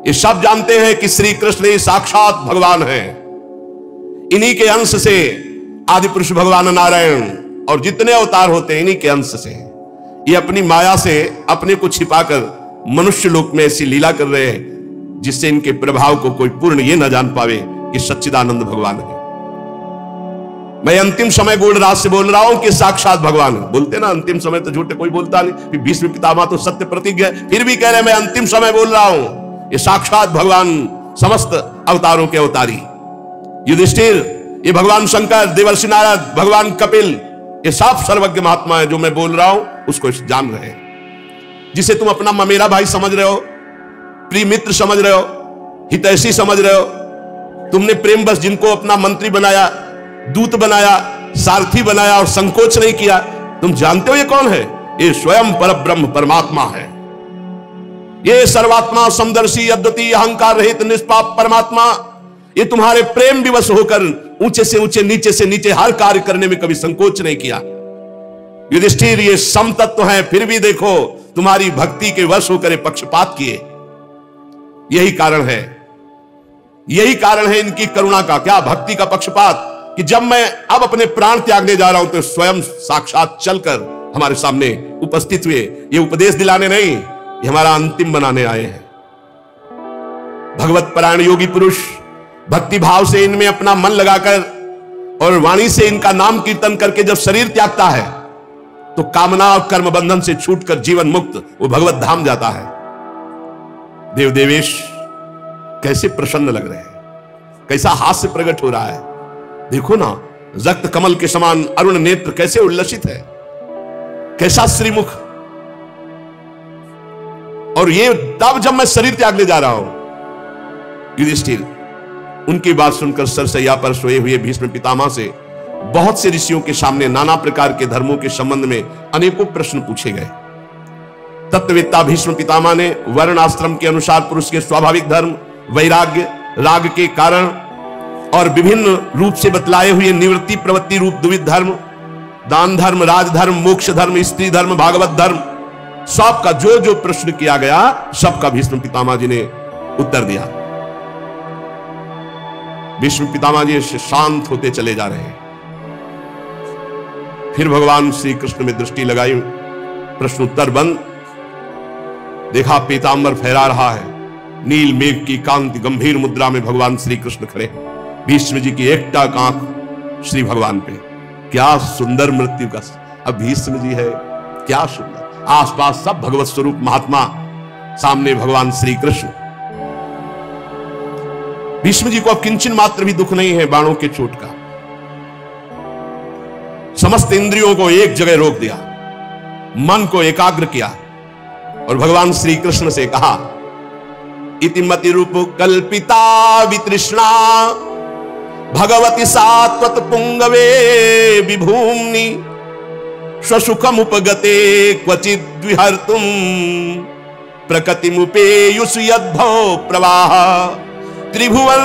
ये सब जानते हैं कि श्री कृष्ण ही साक्षात भगवान हैं। इन्हीं के अंश से आदि पुरुष भगवान नारायण और जितने अवतार होते हैं इन्हीं के अंश से। ये अपनी माया से अपने को छिपाकर मनुष्य लोक में ऐसी लीला कर रहे हैं जिससे इनके प्रभाव को कोई पूर्ण ये न जान पावे कि सच्चिदानंद भगवान है। मैं अंतिम समय गोल्डराज से बोल रहा हूं कि साक्षात भगवान है। बोलते ना अंतिम समय तो झूठे कोई बोलता नहीं, भीष्म पितामह तो सत्य प्रतिज्ञ है, फिर भी कह रहे मैं अंतिम समय बोल रहा हूं। ये साक्षात भगवान समस्त अवतारों के अवतारी युधिष्ठिर, ये भगवान शंकर, देवर्षि नारद, भगवान कपिल, ये सब सर्वज्ञ महात्मा है। जो मैं बोल रहा हूं उसको जान रहे हैं। जिसे तुम अपना ममेरा भाई समझ रहे हो, प्रिय मित्र समझ रहे हो, हितैषी समझ रहे हो, तुमने प्रेम बस जिनको अपना मंत्री बनाया, दूत बनाया, सारथी बनाया और संकोच नहीं किया, तुम जानते हो ये कौन है? ये स्वयं परब्रह्म परमात्मा है। ये सर्वात्मा समदर्शी अद्वितीय अहंकार रहित निष्पाप परमात्मा, ये तुम्हारे प्रेम विवश होकर ऊंचे से ऊंचे, नीचे से नीचे हर कार्य करने में कभी संकोच नहीं किया। युधिष्ठिर, ये समतत्व है, फिर भी देखो तुम्हारी भक्ति के वश होकर पक्षपात किए। यही कारण है, यही कारण है इनकी करुणा का। क्या भक्ति का पक्षपात कि जब मैं अब अपने प्राण त्यागने जा रहा हूं तो स्वयं साक्षात चलकर हमारे सामने उपस्थित हुए। ये उपदेश दिलाने नहीं, ये हमारा अंतिम बनाने आए हैं। भगवत परायण योगी पुरुष भक्ति भाव से इनमें अपना मन लगाकर और वाणी से इनका नाम कीर्तन करके जब शरीर त्यागता है तो कामना और कर्म बंधन से छूटकर जीवन मुक्त वो भगवत धाम जाता है। देव देवेश कैसे प्रसन्न लग रहे हैं, कैसा हास्य प्रकट हो रहा है। देखो ना, रक्त कमल के समान अरुण नेत्र कैसे उल्लसित है, कैसा श्रीमुख। और ये तब जब मैं शरीर त्यागने जा रहा हूं। युधिष्ठिर, उनकी बात सुनकर सरसैया पर सोए हुए भीष्म पितामह से बहुत से ऋषियों के सामने नाना प्रकार के धर्मों के संबंध में अनेकों प्रश्न पूछे गए। तत्ववेत्ता भीष्म पितामह ने वर्ण आश्रम के अनुसार पुरुष के स्वाभाविक धर्म, वैराग्य, राग के कारण और विभिन्न रूप से बतलाए हुए निवृत्ति प्रवृत्ति रूप द्विविध धर्म, दान धर्म, राजधर्म, मोक्ष धर्म, स्त्री धर्म, भागवत धर्म, सबका जो जो प्रश्न किया गया सबका भीष्म पितामह जी ने उत्तर दिया। भीष्म पितामह जी शांत होते चले जा रहे हैं। फिर भगवान श्री कृष्ण में दृष्टि लगाई, प्रश्न उत्तर बंद। देखा पीतांबर फहरा रहा है, नील मेघ की कांति गंभीर मुद्रा में भगवान श्री कृष्ण खड़े। भीष्म जी की एकटक आंख श्री भगवान पे। क्या सुंदर मृत्यु का अब भीष्म जी है, क्या सुंदर। आसपास सब भगवत स्वरूप महात्मा, सामने भगवान श्री कृष्ण। भीष्म जी को अब किंचन मात्र भी दुख नहीं है बाणों के चोट का। समस्त इंद्रियों को एक जगह रोक दिया, मन को एकाग्र किया और भगवान श्री कृष्ण से कहा, इतिमति रूप कल्पिता वितृष्णा भगवती सात्वत पुंगवे विभूमि स्वसुखम उपगते क्वचिद विहर्तुम प्रकृतिमुपेयुषु यद्भव प्रवाह त्रिभुवन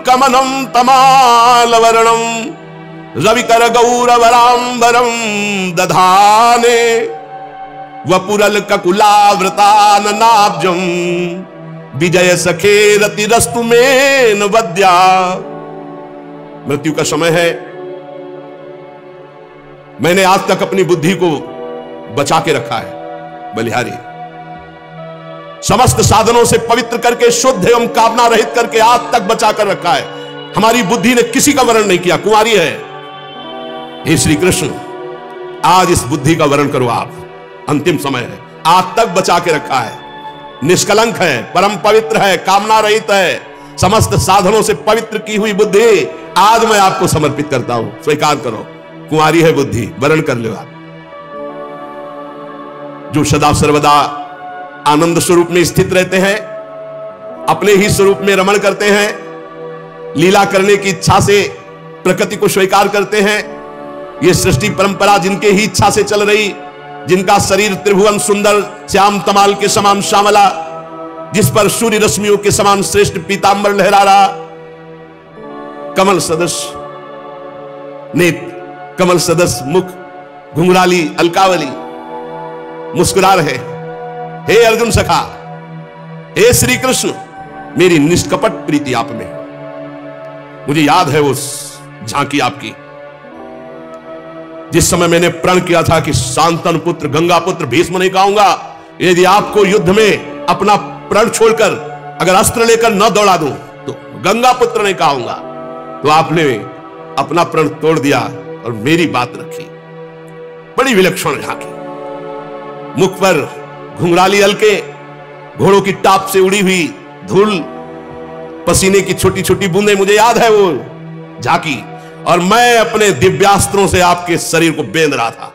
कमनं तमालवर्णं रविकर गौरवरांबरं दधाने वपुरल ककुलावृताननाब्जं विजय सखे रतिरस्तु मेन वद्या। मृत्यु का समय है। मैंने आज तक अपनी बुद्धि को बचा के रखा है बलिहारी, समस्त साधनों से पवित्र करके शुद्ध एवं कामना रहित करके आज तक बचा कर रखा है। हमारी बुद्धि ने किसी का वर्ण नहीं किया, कुंवारी है। हे श्री कृष्ण, आज इस बुद्धि का वर्ण करो आप। अंतिम समय है, आज तक बचा के रखा है, निष्कलंक है, परम पवित्र है, कामना रहित है, समस्त साधनों से पवित्र की हुई बुद्धि आज मैं आपको समर्पित करता हूं, स्वीकार करो। कुंवारी है बुद्धि, वर्ण कर लो आप। जो सदा सर्वदा आनंद स्वरूप में स्थित रहते हैं, अपने ही स्वरूप में रमण करते हैं, लीला करने की इच्छा से प्रकृति को स्वीकार करते हैं। ये सृष्टि परंपरा जिनके ही इच्छा से चल रही, जिनका शरीर त्रिभुवन सुंदर श्याम तमाल के समान श्यामला, जिस पर सूर्य रश्मियों के समान श्रेष्ठ पीतांबर लहरा रहा, कमल सदृश नेत्र, कमल सदस्य मुख, घुंघराली अलकावली मुस्कुरा रहे। हे अर्जुन सखा, हे श्री कृष्ण, मेरी निष्कपट प्रीति आप में। मुझे याद है उस झांकी आपकी, जिस समय मैंने प्रण किया था कि शांतनु पुत्र गंगा पुत्र भीष्म नहीं कहूंगा, यदि आपको युद्ध में अपना प्रण छोड़कर अगर अस्त्र लेकर न दौड़ा दूं तो गंगा पुत्र नहीं कहूंगा। तो आपने अपना प्रण तोड़ दिया और मेरी बात रखी। बड़ी विलक्षण झांकी, मुख पर घुंघराली अलके, घोड़ों की टाप से उड़ी हुई धूल, पसीने की छोटी छोटी बूंदें, मुझे याद है वो झांकी। और मैं अपने दिव्यास्त्रों से आपके शरीर को बेंध रहा था।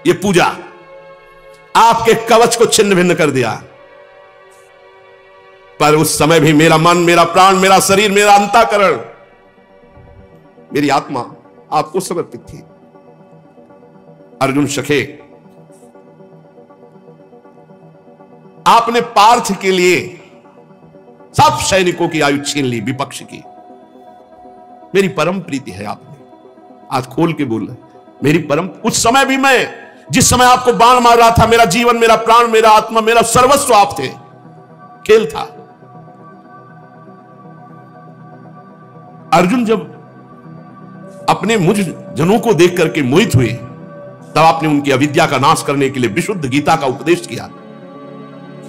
ये पूजा आपके कवच को छिन्न भिन्न कर दिया। पर उस समय भी मेरा मन, मेरा प्राण, मेरा शरीर, मेरा अंतःकरण, मेरी आत्मा आपको समर्पित थी। अर्जुन सखे, आपने पार्थ के लिए सब सैनिकों की आयु छीन ली, विपक्ष की। मेरी परम प्रीति है आप में, आज खोल के बोल रहे, मेरी परम। उस समय भी मैं, जिस समय आपको बाण मार रहा था, मेरा जीवन, मेरा प्राण, मेरा आत्मा, मेरा सर्वस्व आप थे। खेल था। अर्जुन जब अपने मुझ जनों को देख करके मोहित हुए, तब आपने उनकी अविद्या का नाश करने के लिए विशुद्ध गीता का उपदेश किया।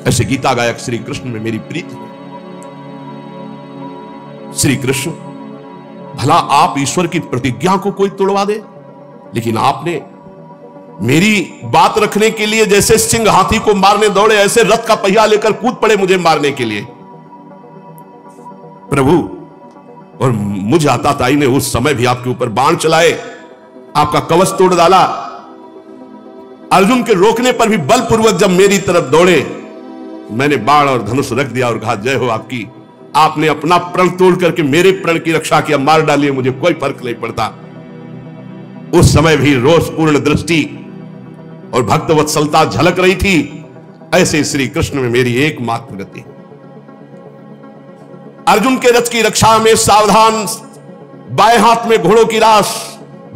ऐसे गीता गायक श्री कृष्ण में मेरी प्रीति है। श्री कृष्ण, भला आप ईश्वर की प्रतिज्ञा को कोई तोड़वा दे, लेकिन आपने मेरी बात रखने के लिए जैसे सिंह हाथी को मारने दौड़े, ऐसे रथ का पहिया लेकर कूद पड़े मुझे मारने के लिए। प्रभु, और मुझ आताताई ने उस समय भी आपके ऊपर बाण चलाए, आपका कवच तोड़ डाला। अर्जुन के रोकने पर भी बलपूर्वक जब मेरी तरफ दौड़े, मैंने बाण और धनुष रख दिया और कहा, जय हो आपकी। आपने अपना प्रण तोड़ करके मेरे प्रण की रक्षा किया, मार डालिए, मुझे कोई फर्क नहीं पड़ता। उस समय भी रोषपूर्ण दृष्टि और भक्तवत्सलता झलक रही थी। ऐसे श्री कृष्ण में मेरी एकमात्र गति। अर्जुन के रथ की रक्षा में सावधान, बाएं हाथ में घोड़ों की राश,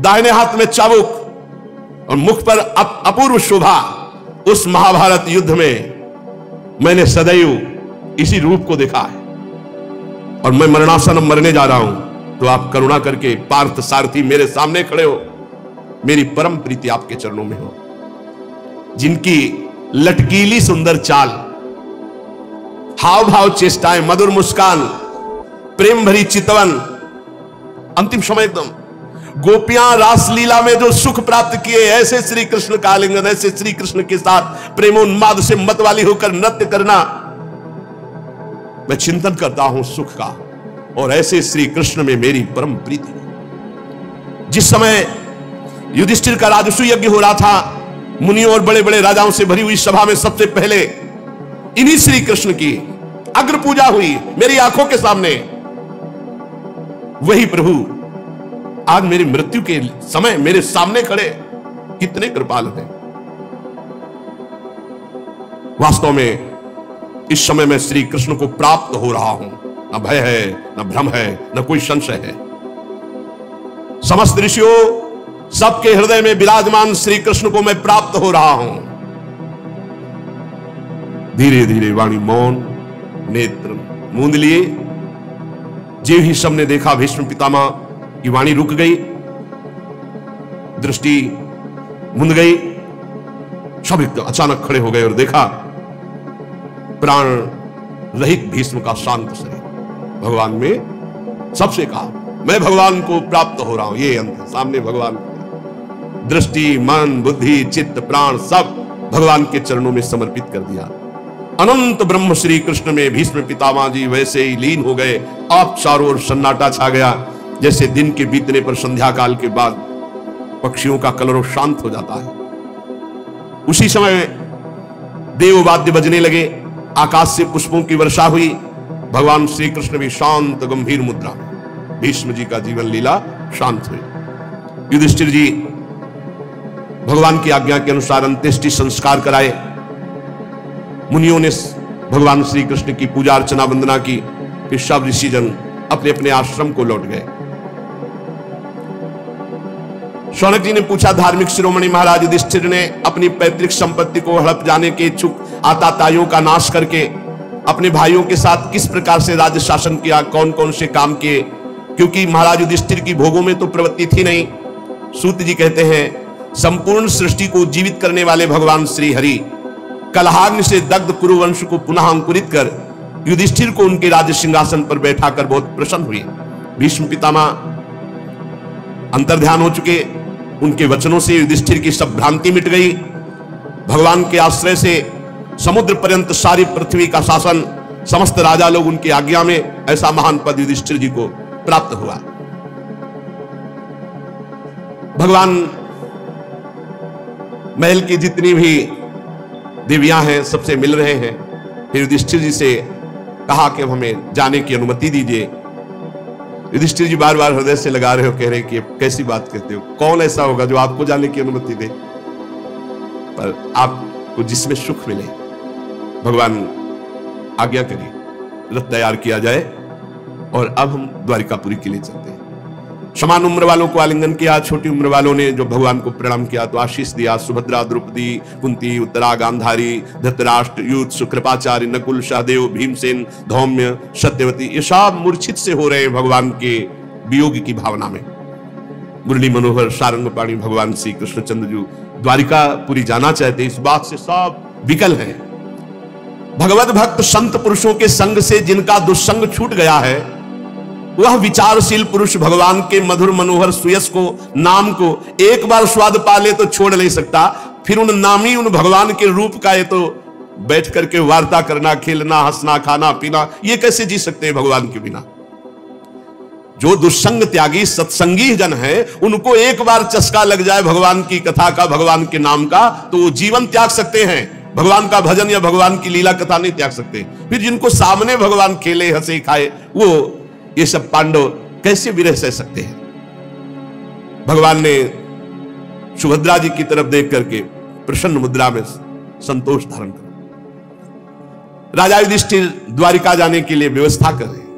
दाहिने हाथ में चाबुक और मुख पर अपूर्व शोभा। उस महाभारत युद्ध में मैंने सदैव इसी रूप को देखा है। और मैं मरणासन मरने जा रहा हूं, तो आप करुणा करके पार्थ सारथी मेरे सामने खड़े हो। मेरी परम प्रीति आपके चरणों में हो। जिनकी लटकीली सुंदर चाल, हाव भाव चेष्टाएं, मधुर मुस्कान, प्रेम भरी चितवन, अंतिम समय एकदम गोपियां रासलीला में जो सुख प्राप्त किए, ऐसे श्री कृष्ण का आलिंगन, ऐसे श्री कृष्ण के साथ प्रेमोन्माद से मतवाली होकर नृत्य करना, मैं चिंतन करता हूं सुख का। और ऐसे श्री कृष्ण में मेरी परम प्रीति। जिस समय युधिष्ठिर का राजसूय यज्ञ हो रहा था, मुनियों और बड़े बड़े राजाओं से भरी हुई सभा में सबसे पहले इन्हीं श्री कृष्ण की अग्र पूजा हुई मेरी आंखों के सामने। वही प्रभु आज मेरी मृत्यु के समय मेरे सामने खड़े, कितने कृपालु हैं। वास्तव में इस समय मैं श्री कृष्ण को प्राप्त हो रहा हूं। न भय है, न भ्रम है, न कोई संशय है। समस्त ऋषियों, सबके हृदय में विराजमान श्री कृष्ण को मैं प्राप्त हो रहा हूं। धीरे धीरे वाणी मौन, नेत्र मूंद लिए। जे ही सबने देखा, भीष्म पितामह की वाणी रुक गई, दृष्टि मुंद गई। सब एकदम अचानक खड़े हो गए और देखा प्राण रहित भीष्म का शांत शरीर। भगवान में सबसे कहा, मैं भगवान को प्राप्त हो रहा हूं। ये अंत सामने भगवान, दृष्टि, मन, बुद्धि, चित्त, प्राण सब भगवान के चरणों में समर्पित कर दिया। अनंत ब्रह्म श्री कृष्ण में भीष्म पितामह जी वैसे ही लीन हो गए। आप चारों ओर सन्नाटा छा गया, जैसे दिन के बीतने पर संध्या काल के बाद पक्षियों का कलरव शांत हो जाता है। उसी समय देव वाद्य बजने लगे, आकाश से पुष्पों की वर्षा हुई। भगवान श्री कृष्ण भी शांत गंभीर मुद्रा में, भीष्म जी का जीवन लीला शांत हुई। युधिष्ठिर जी भगवान की आज्ञा के अनुसार अंत्येष्टि संस्कार कराए। मुनियों ने भगवान श्री कृष्ण की पूजा अर्चना वंदना की। फिर सब ऋषिजन अपने अपने आश्रम को लौट गए। शौनक जी ने पूछा, धार्मिक शिरोमणि महाराज युधिष्ठिर ने अपनी पैतृक संपत्ति को हड़प जाने के इच्छुक आताताइयों का नाश करके अपने भाइयों के साथ किस प्रकार से राज्य शासन किया, कौन कौन से काम किए? क्योंकि महाराज युधिष्ठिर की भोगों में तो प्रवृत्ति थी नहीं। सूत जी कहते हैं, संपूर्ण सृष्टि को जीवित करने वाले भगवान श्री हरि कलहाग्नि से दग्ध कुरुवंश को पुनः अंकुरित कर युधिष्ठिर को उनके राज्य सिंहासन पर बैठाकर बहुत प्रसन्न हुए। भीष्म पितामह अंतर्ध्यान हो चुके, उनके वचनों से युधिष्ठिर की सब भ्रांति मिट गई। भगवान के आश्रय से समुद्र पर्यंत सारी पृथ्वी का शासन, समस्त राजा लोग उनकी आज्ञा में, ऐसा महान पद युधिष्ठिर जी को प्राप्त हुआ। भगवान महल की जितनी भी देवियां हैं सबसे मिल रहे हैं। फिर युधिष्ठिर जी से कहा कि हमें जाने की अनुमति दीजिए। युधिष्ठिर जी बार बार हृदय से लगा रहे हो, कह रहे कि कैसी बात कहते हो, कौन ऐसा होगा जो आपको जाने की अनुमति दे, पर आपको जिसमें सुख मिले भगवान आज्ञा करिए, रथ तैयार किया जाए और अब हम द्वारिकापुरी के लिए चलते हैं। समान उम्र वालों को आलिंगन किया, छोटी उम्र वालों ने जो भगवान को प्रणाम किया तो आशीष दिया। सुभद्रा, द्रौपदी, कुंती, उत्तरा, गांधारी, धृतराष्ट्र, युध, कृपाचार्य, नकुल, सहदेव, भीमसेन, धौम्य, सत्यवती, ये सब मूर्छित से हो रहे हैं भगवान के वियोग की भावना में। मुरली मनोहर सारंगपाणी भगवान श्री कृष्णचंद्र जी द्वारिकापुरी जाना चाहते, इस बात से सब विकल हैं। भगवत भक्त संत पुरुषों के संग से जिनका दुस्संग छूट गया है, वह विचारशील पुरुष भगवान के मधुर मनोहर सुयस को, नाम को एक बार स्वाद पा ले तो छोड़ नहीं सकता। फिर उन नामी, उन भगवान के रूप का ये तो बैठ करके वार्ता करना, खेलना, हंसना, खाना पीना, ये कैसे जी सकते हैं भगवान के बिना? जो दुस्संग त्यागी सत्संगी जन है, उनको एक बार चस्का लग जाए भगवान की कथा का, भगवान के नाम का, तो वो जीवन त्याग सकते हैं। भगवान का भजन या भगवान की लीला कथा नहीं त्याग सकते। फिर जिनको सामने भगवान खेले, हंसे, खाए, वो ये सब पांडव कैसे विरह सह सकते हैं? भगवान ने सुभद्रा जी की तरफ देख करके प्रसन्न मुद्रा में संतोष धारण कर राजा युधिष्ठिर द्वारिका जाने के लिए व्यवस्था कर रहे हैं।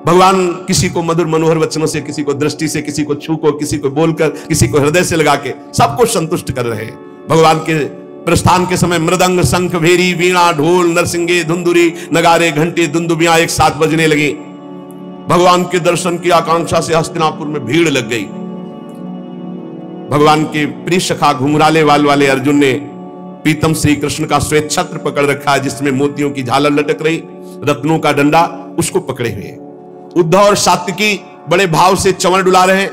भगवान किसी को मधुर मनोहर वचनों से, किसी को दृष्टि से, किसी को छू को, किसी को बोलकर, किसी को हृदय से लगा के सबको संतुष्ट कर रहे हैं। भगवान के प्रस्थान के समय मृदंग, शंख, भेरी, वीणा, ढोल, नरसिंगे, धुंधुरी, नगारे, घंटे, दुंदुबियां एक साथ बजने लगी। भगवान के दर्शन की आकांक्षा से हस्तिनापुर में भीड़ लग गई। भगवान के प्रिय सखा घुंघराले वाल वाले अर्जुन ने पीतम श्री कृष्ण का श्वेत छत्र पकड़ रखा है, जिसमें मोतियों की झालर लटक रही, रत्नों का डंडा, उसको पकड़े हुए। उद्धव और सात्विकी बड़े भाव से चंवर डुला रहे।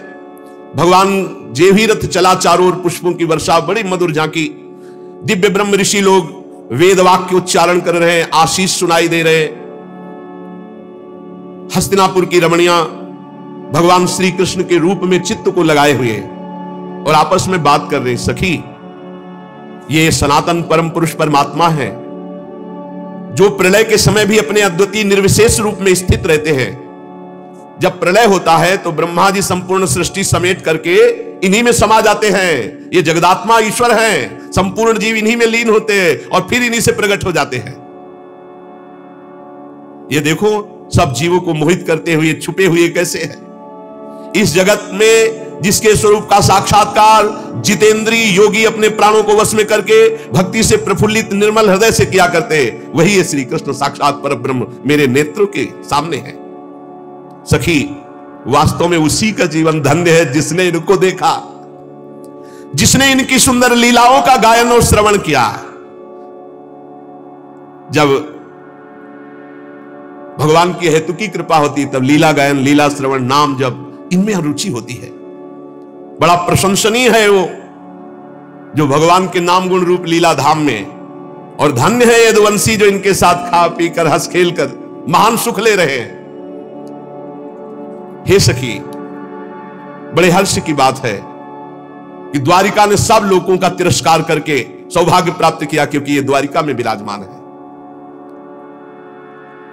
भगवान जे भी रथ चला, चारों ओर पुष्पों की वर्षा, बड़ी मधुर झांकी। दिव्य ब्रह्म ऋषि लोग वेद वाक्य उच्चारण कर रहे हैं, आशीष सुनाई दे रहे। हस्तिनापुर की रमणियां भगवान श्री कृष्ण के रूप में चित्त को लगाए हुए और आपस में बात कर रहे, सखी ये सनातन परम पुरुष परमात्मा है जो प्रलय के समय भी अपने अद्वितीय निर्विशेष रूप में स्थित रहते हैं। जब प्रलय होता है तो ब्रह्मा जी संपूर्ण सृष्टि समेट करके इन्हीं में समा जाते हैं। ये जगदात्मा ईश्वर हैं, संपूर्ण जीव इन्हीं में लीन होते हैं और फिर इन्हीं से प्रकट हो जाते हैं। ये देखो सब जीवों को मोहित करते हुए छुपे हुए कैसे हैं। इस जगत में जिसके स्वरूप का साक्षात्कार जितेंद्री योगी अपने प्राणों को वश में करके भक्ति से प्रफुल्लित निर्मल हृदय से किया करते हैं, वही है श्री कृष्ण साक्षात परब्रह्म मेरे नेत्रों के सामने है। सखी वास्तव में उसी का जीवन धन्य है जिसने इनको देखा, जिसने इनकी सुंदर लीलाओं का गायन और श्रवण किया। जब भगवान की हेतु की कृपा होती तब लीला गायन, लीला श्रवण, नाम जब, इनमें रुचि होती है। बड़ा प्रशंसनीय है वो जो भगवान के नाम गुण रूप लीला धाम में, और धन्य है यदुवंशी जो इनके साथ खा पी कर हंस खेल कर महान सुख ले रहे हैं। हे सखी, बड़े हर्ष की बात है कि द्वारिका ने सब लोगों का तिरस्कार करके सौभाग्य प्राप्त किया, क्योंकि ये द्वारिका में विराजमान है।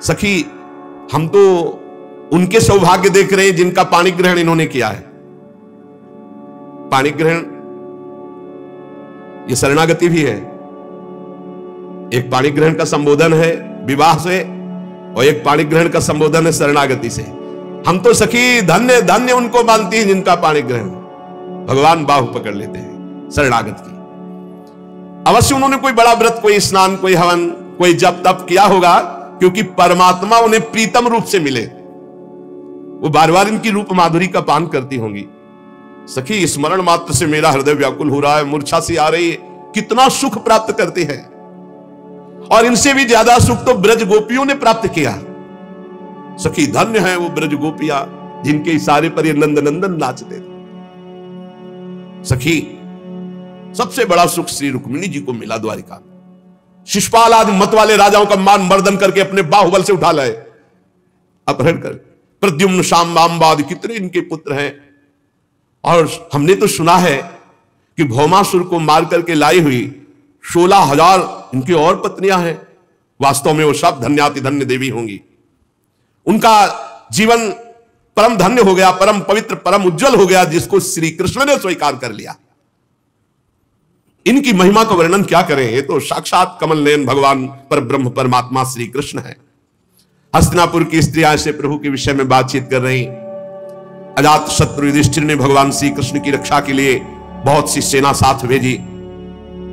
सखी, हम तो उनके सौभाग्य देख रहे हैं जिनका पाणी ग्रहण इन्होंने किया है। पाणी ग्रहण ये शरणागति भी है। एक पाणी ग्रहण का संबोधन है विवाह से और एक पाणी ग्रहण का संबोधन है शरणागति से। हम तो सखी धन्य धन्य उनको मानती हैं जिनका पाणी ग्रहण। भगवान बाहु पकड़ लेते हैं शरणागत की। अवश्य उन्होंने कोई बड़ा व्रत, कोई स्नान, कोई हवन, कोई जप तप किया होगा, क्योंकि परमात्मा उन्हें प्रीतम रूप से मिले। वो बार बार इनकी रूप माधुरी का पान करती होंगी। सखी स्मरण मात्र से मेरा हृदय व्याकुल हो रहा है, मूर्छा सी आ रही है। कितना सुख प्राप्त करते हैं, और इनसे भी ज्यादा सुख तो ब्रज गोपियों ने प्राप्त किया। सखी धन्य है वो ब्रज गोपियां जिनके इशारे पर ये नंद नंदन नाचते थे। सखी सबसे बड़ा सुख श्री रुक्मिणी जी को मिला द्वारिका। शिशुपाल आदि मत वाले राजाओं का मान मर्दन करके अपने बाहुबल से उठा लाए, अपहरण कर। प्रद्युम्न शांबाद कितने इनके पुत्र हैं। और हमने तो सुना है कि भौमासुर को मार करके लाई हुई 16,000 इनकी और पत्नियां हैं। वास्तव में वो सब धन्याति धन्य देवी होंगी। उनका जीवन परम धन्य हो गया, परम पवित्र, परम उज्जवल हो गया, जिसको श्री कृष्ण ने स्वीकार कर लिया। इनकी महिमा का वर्णन क्या करें, ये तो साक्षात कमल नयन भगवान पर ब्रह्म परमात्मा श्री कृष्ण है। हस्तिनापुर की स्त्रियां ऐसे प्रभु के विषय में बातचीत कर रही। अजात शत्रु युधिष्ठिर ने भगवान श्री कृष्ण की रक्षा के लिए बहुत सी सेना साथ भेजी।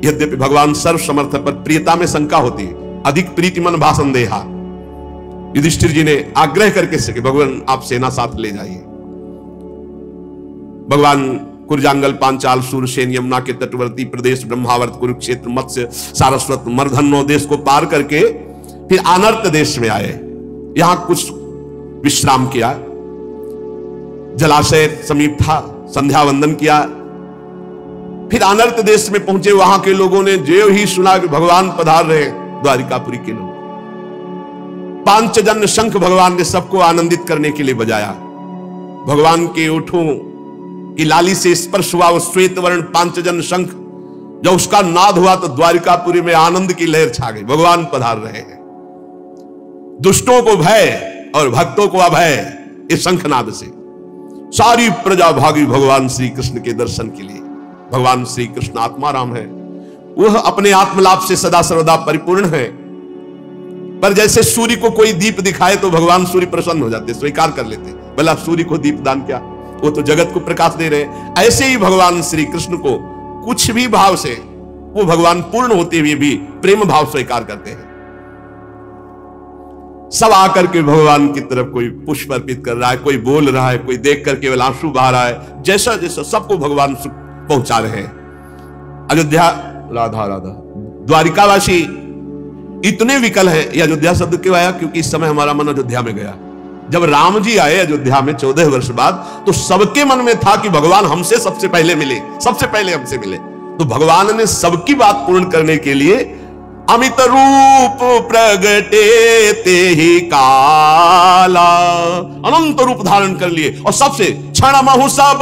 यद्यपि भगवान सर्व समर्थ पर प्रियता में शंका होती है, अधिक प्रीतिमन भाषण देहा। युधिष्ठिर जी ने आग्रह करके सके भगवान आप सेना साथ ले जाइए। भगवान कुरजांगल, पांचाल, सूरसेन, यमुना के तटवर्ती प्रदेश, ब्रह्मावर्त, कुरुक्षेत्र, मत्स्य, सारस्वत, मर्धन्नो देश को पार करके फिर आनर्त देश में आए। यहां कुछ विश्राम किया, जलाशय समीप था, संध्या वंदन किया। फिर अनर्त देश में पहुंचे। वहां के लोगों ने जो ही सुना कि भगवान पधार रहे, द्वारिकापुरी के लोग, पांचजन्य शंख भगवान ने सबको आनंदित करने के लिए बजाया। भगवान के ओठों की लाली से स्पर्श हुआ वो श्वेत वर्ण पांचजन्य शंख, जब उसका नाद हुआ तो द्वारिकापुरी में आनंद की लहर छा गई। भगवान पधार रहे हैं। दुष्टों को भय और भक्तों को अभय, इस शंखनाद से सारी प्रजा भागी भगवान श्री कृष्ण के दर्शन के लिए। भगवान श्री कृष्ण आत्माराम है, वह अपने आत्मलाभ से सदा सर्वदा परिपूर्ण है। पर जैसे सूर्य को कोई दीप दिखाए तो भगवान सूर्य प्रसन्न हो जाते, स्वीकार कर लेते, भला सूर्य को दीप दान क्या, वो तो जगत को प्रकाश दे रहे हैं। ऐसे ही भगवान श्री कृष्ण को कुछ भी भाव से, वो भगवान पूर्ण होते हुए भी प्रेम भाव स्वीकार करते हैं। सब आकर के भगवान की तरफ कोई पुष्प अर्पित कर रहा है, कोई बोल रहा है, कोई देख कर केवल आंसू बहा रहा है। जैसा जैसा सबको भगवान सुख पहुंचा रहे हैं। अयोध्या, राधा राधा, द्वारिकावासी इतने विकल है। ये अयोध्या शब्द क्यों आया? क्योंकि इस समय हमारा मन अयोध्या में गया। जब राम जी आए अयोध्या में 14 वर्ष बाद, तो सबके मन में था कि भगवान हमसे सबसे पहले मिले, सबसे पहले हमसे मिले। तो भगवान ने सबकी बात पूर्ण करने के लिए अमित रूप प्रगटे ते ही काला, अनंत रूप धारण कर लिए और सबसे क्षण महु सब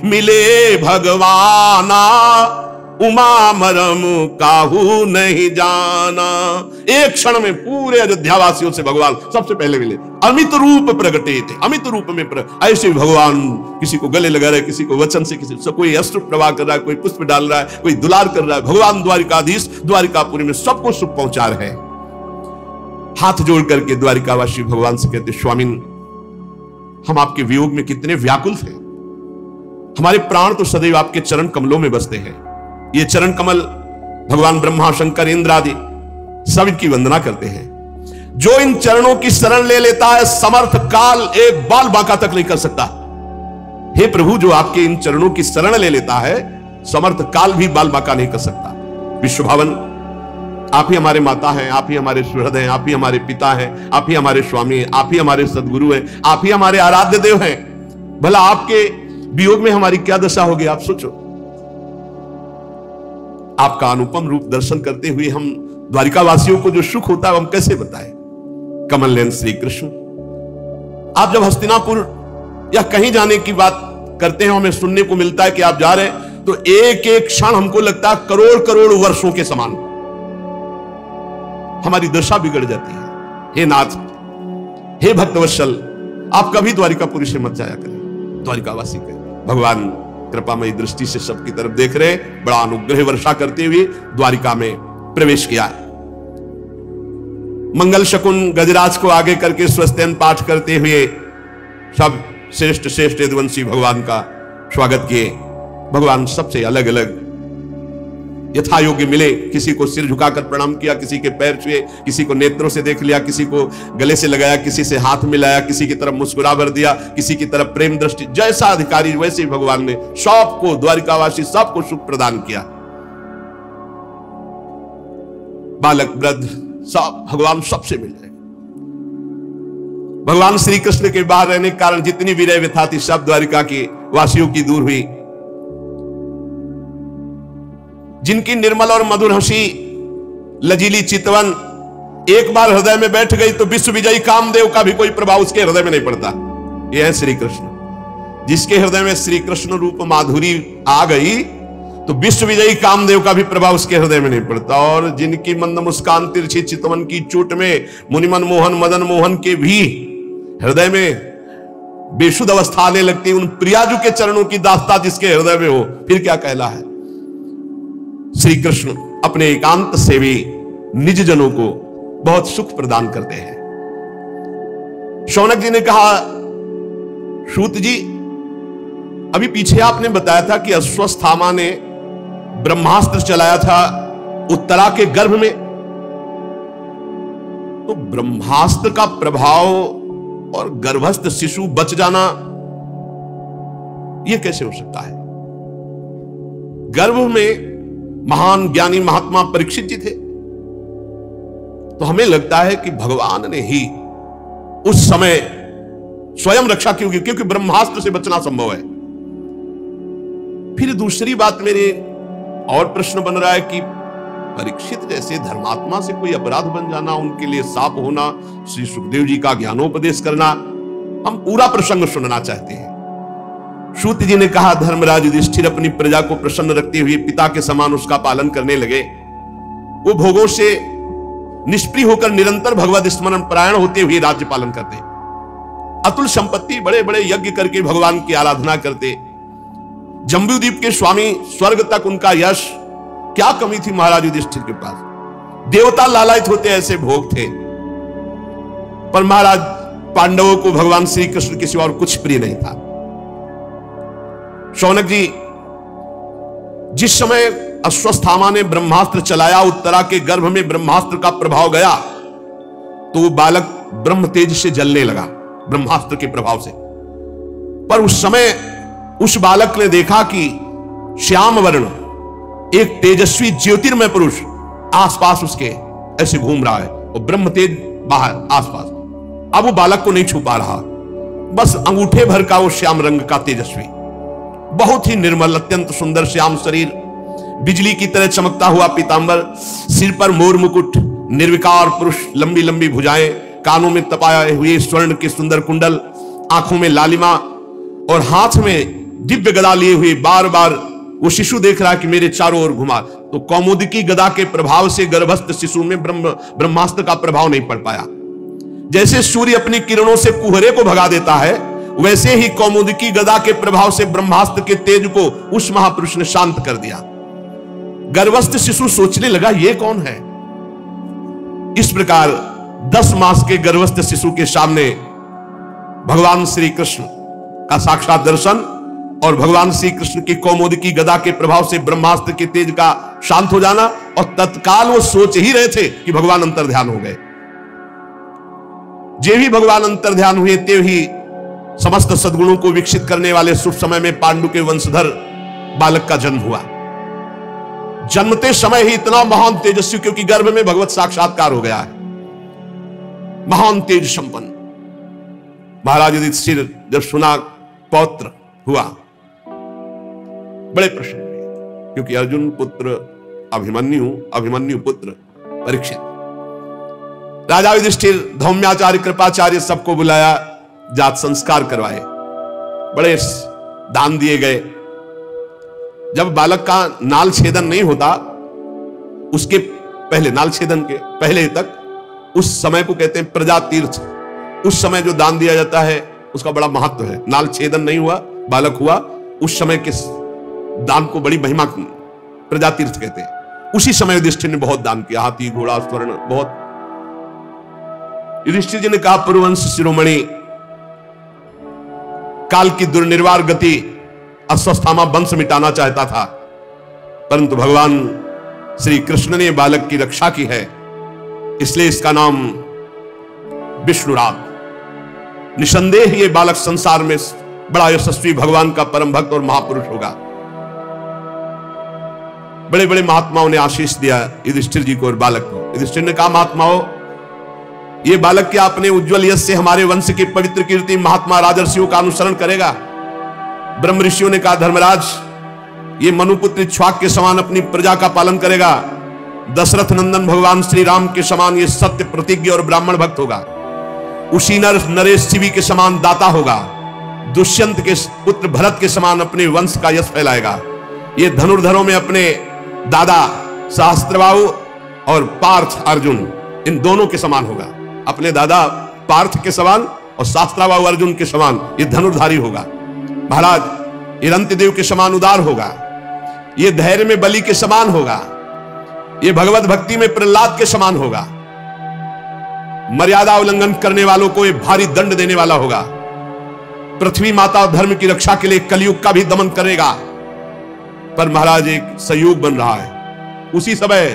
मिले भगवाना, उमा मरम काहू नहीं जाना। एक क्षण में पूरे अयोध्या वासियों से भगवान सबसे पहले मिले। अमित रूप प्रगटे थे, अमित रूप में ऐसे भगवान किसी को गले लगा रहे, किसी को वचन से, किसी से कोई अश्रु प्रवाह कर रहा है, कोई पुष्प डाल रहा है, कोई दुलार कर रहा है। भगवान द्वारिकाधीश द्वारिकापुरी में सबको सुख पहुंचा रहे हैं। हाथ जोड़ करके द्वारिकावासी भगवान से कहते, स्वामी हम आपके वियोग में कितने व्याकुल थे। हमारे प्राण तो सदैव आपके चरण कमलों में बसते हैं। ये चरण कमल भगवान ब्रह्मा, शंकर, इंद्र आदि सब इनकी वंदना करते हैं। जो इन चरणों की शरण ले लेता है, समर्थ काल एक बाल बांका तक नहीं कर सकता। हे प्रभु, जो आपके इन चरणों की शरण ले लेता है, समर्थ काल भी बाल बांका नहीं कर सकता। विश्वभावन, आप ही हमारे माता हैं, आप ही हमारे सुहृद हैं, आप ही हमारे पिता हैं, आप ही हमारे स्वामी हैं, आप ही हमारे सदगुरु हैं, आप ही हमारे आराध्य देव हैं। भला आपके वियोग में हमारी क्या दशा होगी, आप सोचो। आपका अनुपम रूप दर्शन करते हुए हम द्वारिका वासियों को जो सुख होता है हम कैसे बताएं। कमल नयन श्री कृष्ण, आप जब हस्तिनापुर या कहीं जाने की बात करते हैं, हमें सुनने को मिलता है कि आप जा रहे हैं, तो एक एक क्षण हमको लगता है करोड़ करोड़ वर्षों के समान। हमारी दशा बिगड़ जाती है। हे नाथ, हे भक्तवत्सल, आप कभी द्वारिकापुरी से मत जाया करें। द्वारिकावासी करें, भगवान कृपामयी दृष्टि से सबकी तरफ देख रहे, बड़ा अनुग्रह वर्षा करते हुए द्वारिका में प्रवेश किया। मंगल शकुन गजराज को आगे करके स्वस्त्यन पाठ करते हुए सब श्रेष्ठ श्रेष्ठ यदुवंशी भगवान का स्वागत किए। भगवान सबसे अलग अलग यथा योग्य मिले। किसी को सिर झुकाकर प्रणाम किया, किसी के पैर छुए, किसी को नेत्रों से देख लिया, किसी को गले से लगाया, किसी से हाथ मिलाया, किसी की तरफ मुस्कुरा भर दिया, किसी की तरफ प्रेम दृष्टि। जैसा अधिकारी वैसे ही भगवान ने सबको, द्वारिकावासी सबको सुख प्रदान किया। बालक वृद्ध सब भगवान सबसे मिल रहे। भगवान श्री कृष्ण के बाहर रहने के कारण जितनी विरह व्यथा थी सब द्वारिका की वासियों की दूर हुई। जिनकी निर्मल और मधुर हंसी, लजीली चितवन एक बार हृदय में बैठ गई तो विश्व विजयी कामदेव का भी कोई प्रभाव उसके हृदय में नहीं पड़ता। यह है श्री कृष्ण। जिसके हृदय में श्री कृष्ण रूप माधुरी आ गई तो विश्व विजयी कामदेव का भी प्रभाव उसके हृदय में नहीं पड़ता। और जिनकी मंद मुस्कान तिरछी चितवन की चोट में मुनिमन मोहन मदन मोहन के भी हृदय में बेशुद्ध अवस्था आने लगती, उन प्रियाजू के चरणों की दास्ता जिसके हृदय में हो, फिर क्या कहला है। श्री कृष्ण अपने एकांत सेवी निज जनों को बहुत सुख प्रदान करते हैं। शौनक जी ने कहा, सूत जी अभी पीछे आपने बताया था कि अश्वत्थामा ने ब्रह्मास्त्र चलाया था उत्तरा के गर्भ में, तो ब्रह्मास्त्र का प्रभाव और गर्भस्थ शिशु बच जाना यह कैसे हो सकता है। गर्भ में महान ज्ञानी महात्मा परीक्षित जी थे, तो हमें लगता है कि भगवान ने ही उस समय स्वयं रक्षा की होगी, क्योंकि ब्रह्मास्त्र से बचना संभव है। फिर दूसरी बात मेरे और प्रश्न बन रहा है कि परीक्षित जैसे धर्मात्मा से कोई अपराध बन जाना, उनके लिए शाप होना, श्री सुखदेव जी का ज्ञानोपदेश करना, हम पूरा प्रसंग सुनना चाहते हैं। सूत जी ने कहा, धर्मराज युधिष्ठिर अपनी प्रजा को प्रसन्न रखते हुए पिता के समान उसका पालन करने लगे। वो भोगों से निष्प्रिय होकर निरंतर भगवत स्मरण परायण होते हुए राज्य पालन करते, अतुल संपत्ति, बड़े बड़े यज्ञ करके भगवान की आराधना करते। जम्बूद्वीप के स्वामी, स्वर्ग तक उनका यश, क्या कमी थी महाराज युधिष्ठिर के पास। देवता लालायित होते ऐसे भोग थे, पर महाराज पांडवों को भगवान श्री कृष्ण के सिवा और कुछ प्रिय नहीं था। शौनक जी, जिस समय अश्वत्थामा ने ब्रह्मास्त्र चलाया, उत्तरा के गर्भ में ब्रह्मास्त्र का प्रभाव गया, तो वो बालक ब्रह्म तेज से जलने लगा ब्रह्मास्त्र के प्रभाव से। पर उस समय उस बालक ने देखा कि श्याम वर्ण एक तेजस्वी ज्योतिर्मय पुरुष आसपास उसके ऐसे घूम रहा है और ब्रह्म तेज बाहर आसपास। अब वो बालक को नहीं छुपा रहा, बस अंगूठे भर का वो श्याम रंग का तेजस्वी, बहुत ही निर्मल, अत्यंत सुंदर श्याम शरीर, बिजली की तरह चमकता हुआ पीतांबर, सिर पर मोर मुकुट, निर्विकार पुरुष, लंबी लंबी भुजाएं, कानों में तपाए हुए स्वर्ण के सुंदर कुंडल, आंखों में लालिमा और हाथ में दिव्य गदा लिए हुए बार बार वो शिशु देख रहा है कि मेरे चारों ओर घुमा। तो कौमुदकी गदा के प्रभाव से गर्भस्थ शिशु में ब्रह्मास्त्र का प्रभाव नहीं पड़ पाया। जैसे सूर्य अपनी किरणों से कुहरे को भगा देता है, वैसे ही कौमुदकी गदा के प्रभाव से ब्रह्मास्त्र के तेज को उस महापुरुष ने शांत कर दिया। गर्भस्थ शिशु सोचने लगा, ये कौन है। इस प्रकार 10 मास के गर्भस्थ शिशु के सामने भगवान श्री कृष्ण का साक्षात दर्शन और भगवान श्री कृष्ण की कौमुदकी गदा के प्रभाव से ब्रह्मास्त्र के तेज का शांत हो जाना, और तत्काल वो सोच ही रहे थे कि भगवान अंतर्ध्यान हो गए। जे भी भगवान अंतर्ध्यान हुए, ते ही समस्त सद्गुणों को विकसित करने वाले शुभ समय में पांडु के वंशधर बालक का जन्म हुआ। जन्मते समय ही इतना महान तेजस्वी, क्योंकि गर्भ में भगवत साक्षात्कार हो गया है, महान तेज संपन्न। महाराज युधिष्ठिर जब सुना पौत्र हुआ, बड़े प्रसन्न हुए, क्योंकि अर्जुन पुत्र अभिमन्यु पुत्र परीक्षित। राजा युधिष्ठिर, धौम्याचार्य, कृपाचार्य सबको बुलाया, जात संस्कार करवाए, बड़े दान दिए गए। जब बालक का नाल छेदन नहीं होता, उसके पहले, नाल छेदन के पहले तक, उस समय को कहते हैं प्रजा तीर्थ। उस समय जो दान दिया जाता है उसका बड़ा महत्व है। नाल छेदन नहीं हुआ, बालक हुआ, उस समय के दान को बड़ी महिमा, प्रजा तीर्थ कहते हैं। उसी समय युधिष्ठिर ने बहुत दान किया, हाथी, घोड़ा, स्वर्ण, बहुत। युधिष्ठिर जी ने कहा, पुरुवंश शिरोमणि, काल की दुर्निर्वार गति अस्वस्थामा वंश मिटाना चाहता था, परंतु भगवान श्री कृष्ण ने बालक की रक्षा की है, इसलिए इसका नाम विष्णुराग। निसंदेह ये बालक संसार में बड़ा यशस्वी भगवान का परम भक्त और महापुरुष होगा। बड़े बड़े महात्माओं ने आशीष दिया युधिष्ठिर जी को और बालक को। युधिष्ठिर ने कहा, महात्माओं, ये बालक क्या अपने उज्जवल यश से हमारे वंश की पवित्र कीर्ति महात्मा राजर्षियों का अनुसरण करेगा? ब्रह्म ऋषियों ने कहा, धर्मराज, ये मनुपुत्र इक्ष्वाक के समान अपनी प्रजा का पालन करेगा। दशरथ नंदन भगवान श्री राम के समान ये सत्य प्रतिज्ञ और ब्राह्मण भक्त होगा। उसी नरेश शिवी के समान दाता होगा। दुष्यंत के पुत्र भरत के समान अपने वंश का यश फैलाएगा। ये धनुर्धरों में अपने दादा सहस्त्रबाहु और पार्थ अर्जुन, इन दोनों के समान होगा। अपने दादा पार्थ के समान और सहस्त्रबाहु अर्जुन के समान ये धनुर्धारी होगा। महाराज, ये रंतिदेव के समान उदार होगा। ये धैर्य में बलि के समान होगा। ये भगवत भक्ति में प्रहलाद के समान होगा। मर्यादा उल्लंघन करने वालों को ये भारी दंड देने वाला होगा। पृथ्वी माता और धर्म की रक्षा के लिए कलयुग का भी दमन करेगा। पर महाराज, एक संयोग बन रहा है। उसी समय,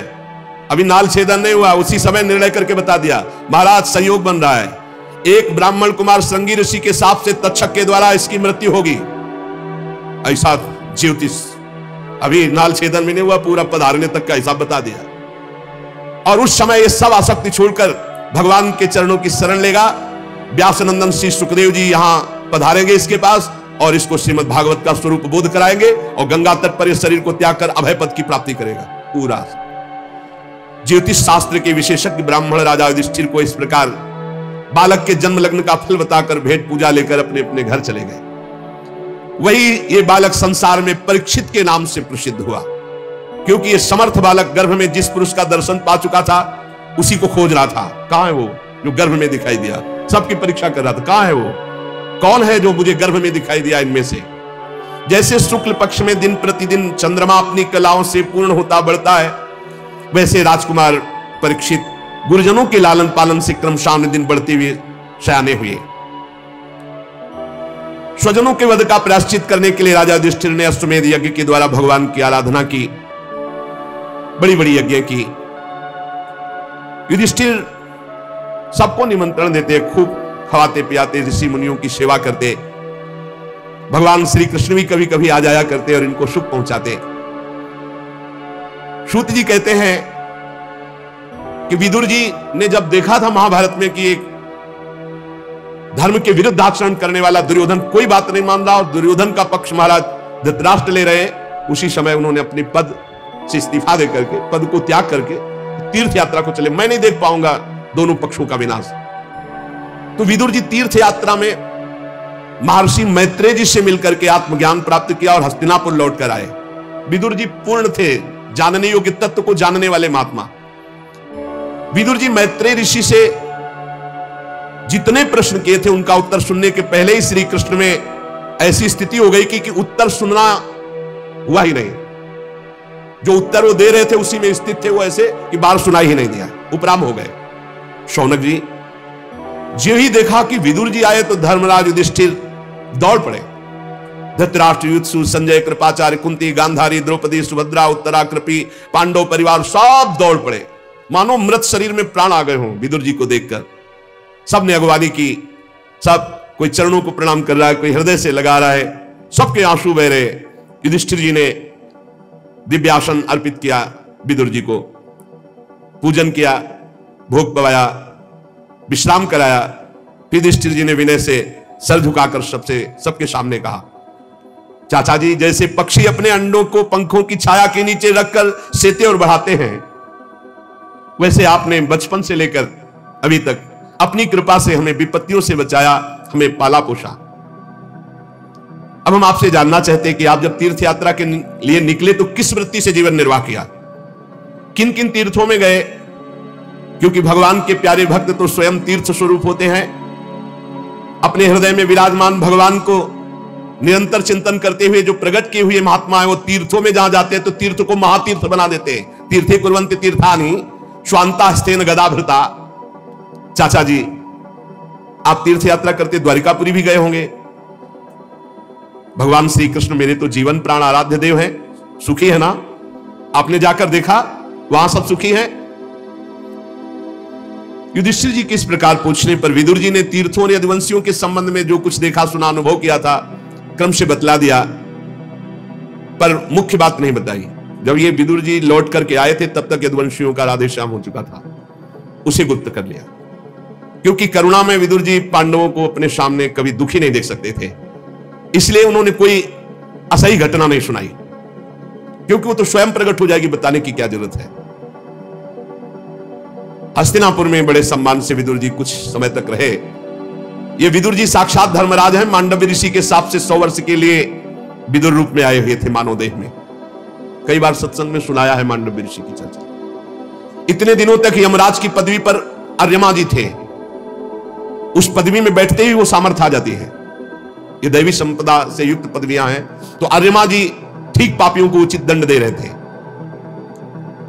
अभी नाल छेदन नहीं हुआ, उसी समय निर्णय करके बता दिया, महाराज संयोग बन रहा है। एक ब्राह्मण कुमार श्रृंगी ऋषि के साप से तक्षक के द्वारा इसकी मृत्यु होगी। ऐसा ज्योतिष अभी नाल छेदन में नहीं हुआ, पूरा पधारने तक का हिसाब बता दिया। और उस समय ये सब आसक्ति छोड़कर भगवान के चरणों की शरण लेगा। व्यासनंदन श्री सुखदेव जी यहां पधारेंगे इसके पास और इसको श्रीमद् भागवत का स्वरूप बोध कराएंगे और गंगा तट पर इस शरीर को त्याग कर अभय पद की प्राप्ति करेगा। पूरा ज्योतिष शास्त्र के विशेषज्ञ ब्राह्मण राजा युधिष्ठिर को इस प्रकार बालक के जन्म लग्न का फल बताकर भेंट पूजा लेकर अपने अपने घर चले गए। वही ये बालक संसार में परीक्षित के नाम से प्रसिद्ध हुआ, क्योंकि ये समर्थ बालक गर्भ में जिस पुरुष का दर्शन पा चुका था उसी को खोज रहा था। कहां है वो जो गर्भ में दिखाई दिया? सबकी परीक्षा कर रहा था, कहां है वो, कौन है जो मुझे गर्भ में दिखाई दिया इनमें से। जैसे शुक्ल पक्ष में दिन प्रतिदिन चंद्रमा अपनी कलाओं से पूर्ण होता बढ़ता है, वैसे राजकुमार परीक्षित गुरुजनों के लालन पालन से क्रमशः दिन बढ़ते हुए सयाने हुए। स्वजनों के वध का प्रायश्चित करने के लिए राजा युधिष्ठिर ने अश्वमेध यज्ञ के द्वारा भगवान की आराधना की, बड़ी बड़ी यज्ञ की। युधिष्ठिर सबको निमंत्रण देते, खूब खवाते पियाते, ऋषि मुनियों की सेवा करते। भगवान श्री कृष्ण भी कभी कभी आ जाया करते और इनको सुख पहुंचाते। सूत जी कहते हैं कि विदुर जी ने जब देखा था महाभारत में कि एक धर्म के विरुद्ध आचरण करने वाला दुर्योधन कोई बात नहीं मान रहा और दुर्योधन का पक्ष महाराज धृतराष्ट्र ले रहे, उसी समय उन्होंने अपने पद से इस्तीफा दे करके, पद को त्याग करके तीर्थ यात्रा को चले। मैं नहीं देख पाऊंगा दोनों पक्षों का विनाश। तो विदुर जी तीर्थ यात्रा में महर्षि मैत्रेय जी से मिलकर के आत्मज्ञान प्राप्त किया और हस्तिनापुर लौट कर आए। विदुर जी पूर्ण थे, जानने योग्य तत्व को जानने वाले महात्मा। विदुर जी मैत्रेय ऋषि से जितने प्रश्न किए थे उनका उत्तर सुनने के पहले ही श्री कृष्ण में ऐसी स्थिति हो गई कि उत्तर सुनना हुआ ही नहीं। जो उत्तर वो दे रहे थे उसी में स्थित थे वो, ऐसे कि बार सुनाई ही नहीं दिया, उपराम हो गए। शौनक जी जो ही देखा कि विदुर जी आए तो धर्मराज युधिष्ठिर दौड़ पड़े। धृतराष्ट्र, युधिष्ठिर, संजय, कृपाचार्य, कुंती, गांधारी, द्रौपदी, सुभद्रा, उत्तरा, कृपी, पांडव परिवार सब दौड़ पड़े, मानो मृत शरीर में प्राण आ गए हों विदुर जी को देखकर। सबने अगवानी की, सब कोई चरणों को प्रणाम कर रहा है, कोई हृदय से लगा रहा है, सबके आंसू बह रहे। युधिष्ठिर जी ने दिव्यासन अर्पित किया, विदुर जी को पूजन किया, भोग पवाया, विश्राम कराया। युधिष्ठिर जी ने विनय से सर झुकाकर सबके सामने कहा, चाचा जी, जैसे पक्षी अपने अंडों को पंखों की छाया के नीचे रखकर सेते और बढ़ाते हैं, वैसे आपने बचपन से लेकर अभी तक अपनी कृपा से हमें विपत्तियों से बचाया, हमें पाला पोषा। अब हम आपसे जानना चाहते हैं कि आप जब तीर्थ यात्रा के लिए निकले तो किस वृत्ति से जीवन निर्वाह किया, किन किन तीर्थों में गए? क्योंकि भगवान के प्यारे भक्त तो स्वयं तीर्थ स्वरूप होते हैं। अपने हृदय में विराजमान भगवान को निरंतर चिंतन करते हुए जो प्रकट किए हुए महात्मा है वो तीर्थों में जहां जाते हैं तो तीर्थ को महातीर्थ बना देते हैं। तीर्थे कुर्वन्ति तीर्थानि स्वांता हस्तेन गदाभृता। चाचा जी, आप तीर्थ यात्रा करते द्वारिकापुरी भी गए होंगे, भगवान श्री कृष्ण मेरे तो जीवन प्राण आराध्य देव हैं, सुखी है ना? आपने जाकर देखा वहां सब सुखी हैं? युधिष्ठिर जी के इस प्रकार पूछने पर विदुर जी ने तीर्थों और यदुवंशियों के संबंध में जो कुछ देखा सुना अनुभव किया था क्रम से बतला दिया, पर मुख्य बात नहीं बताई। जब ये विदुर जी लौट करके आए थे तब तक यदुवंशियों का राधेश्याम हो चुका था, उसे गुप्त कर लिया, क्योंकि करुणा में विदुर जी पांडवों को अपने सामने कभी दुखी नहीं देख सकते थे, इसलिए उन्होंने कोई असही घटना नहीं सुनाई, क्योंकि वो तो स्वयं प्रकट हो जाएगी, बताने की क्या जरूरत है। हस्तिनापुर में बड़े सम्मान से विदुर जी कुछ समय तक रहे। ये विदुर जी साक्षात धर्मराज हैं, मांडव्य ऋषि के साप से 100 वर्ष के लिए विदुर रूप में आए हुए थे मानव देह में। कई बार सत्संग में सुनाया है मांडव्य ऋषि की चर्चा। इतने दिनों तक यमराज की पदवी पर अर्यमा जी थे, उस पदवी में बैठते ही वो सामर्थ्य आ जाती है। ये दैवी संपदा से युक्त पदवियां हैं, तो अर्यमा जी ठीक पापियों को उचित दंड दे रहे थे।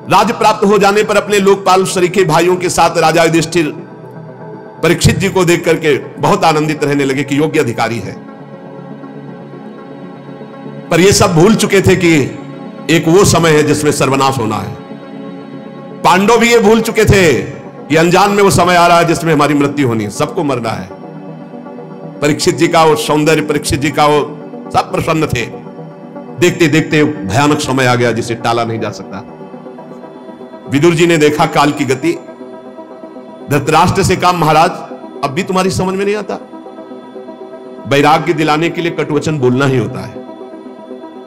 राज्य प्राप्त हो जाने पर अपने लोकपाल सरीखे भाइयों के साथ राजा युधिष्ठिर परीक्षित जी को देख करके बहुत आनंदित रहने लगे कि योग्य अधिकारी है। पर ये सब भूल चुके थे कि एक वो समय है जिसमें सर्वनाश होना है। पांडव भी ये भूल चुके थे कि अनजान में वो समय आ रहा है जिसमें हमारी मृत्यु होनी है, सबको मरना है। परीक्षित जी का वो सौंदर्य, परीक्षित जी का वो सब प्रसन्न थे। देखते देखते भयानक समय आ गया जिसे टाला नहीं जा सकता। विदुर जी ने देखा काल की गति, धृतराष्ट्र से कहा महाराज अब भी तुम्हारी समझ में नहीं आता, वैराग्य दिलाने के लिए कटुवचन बोलना ही होता है।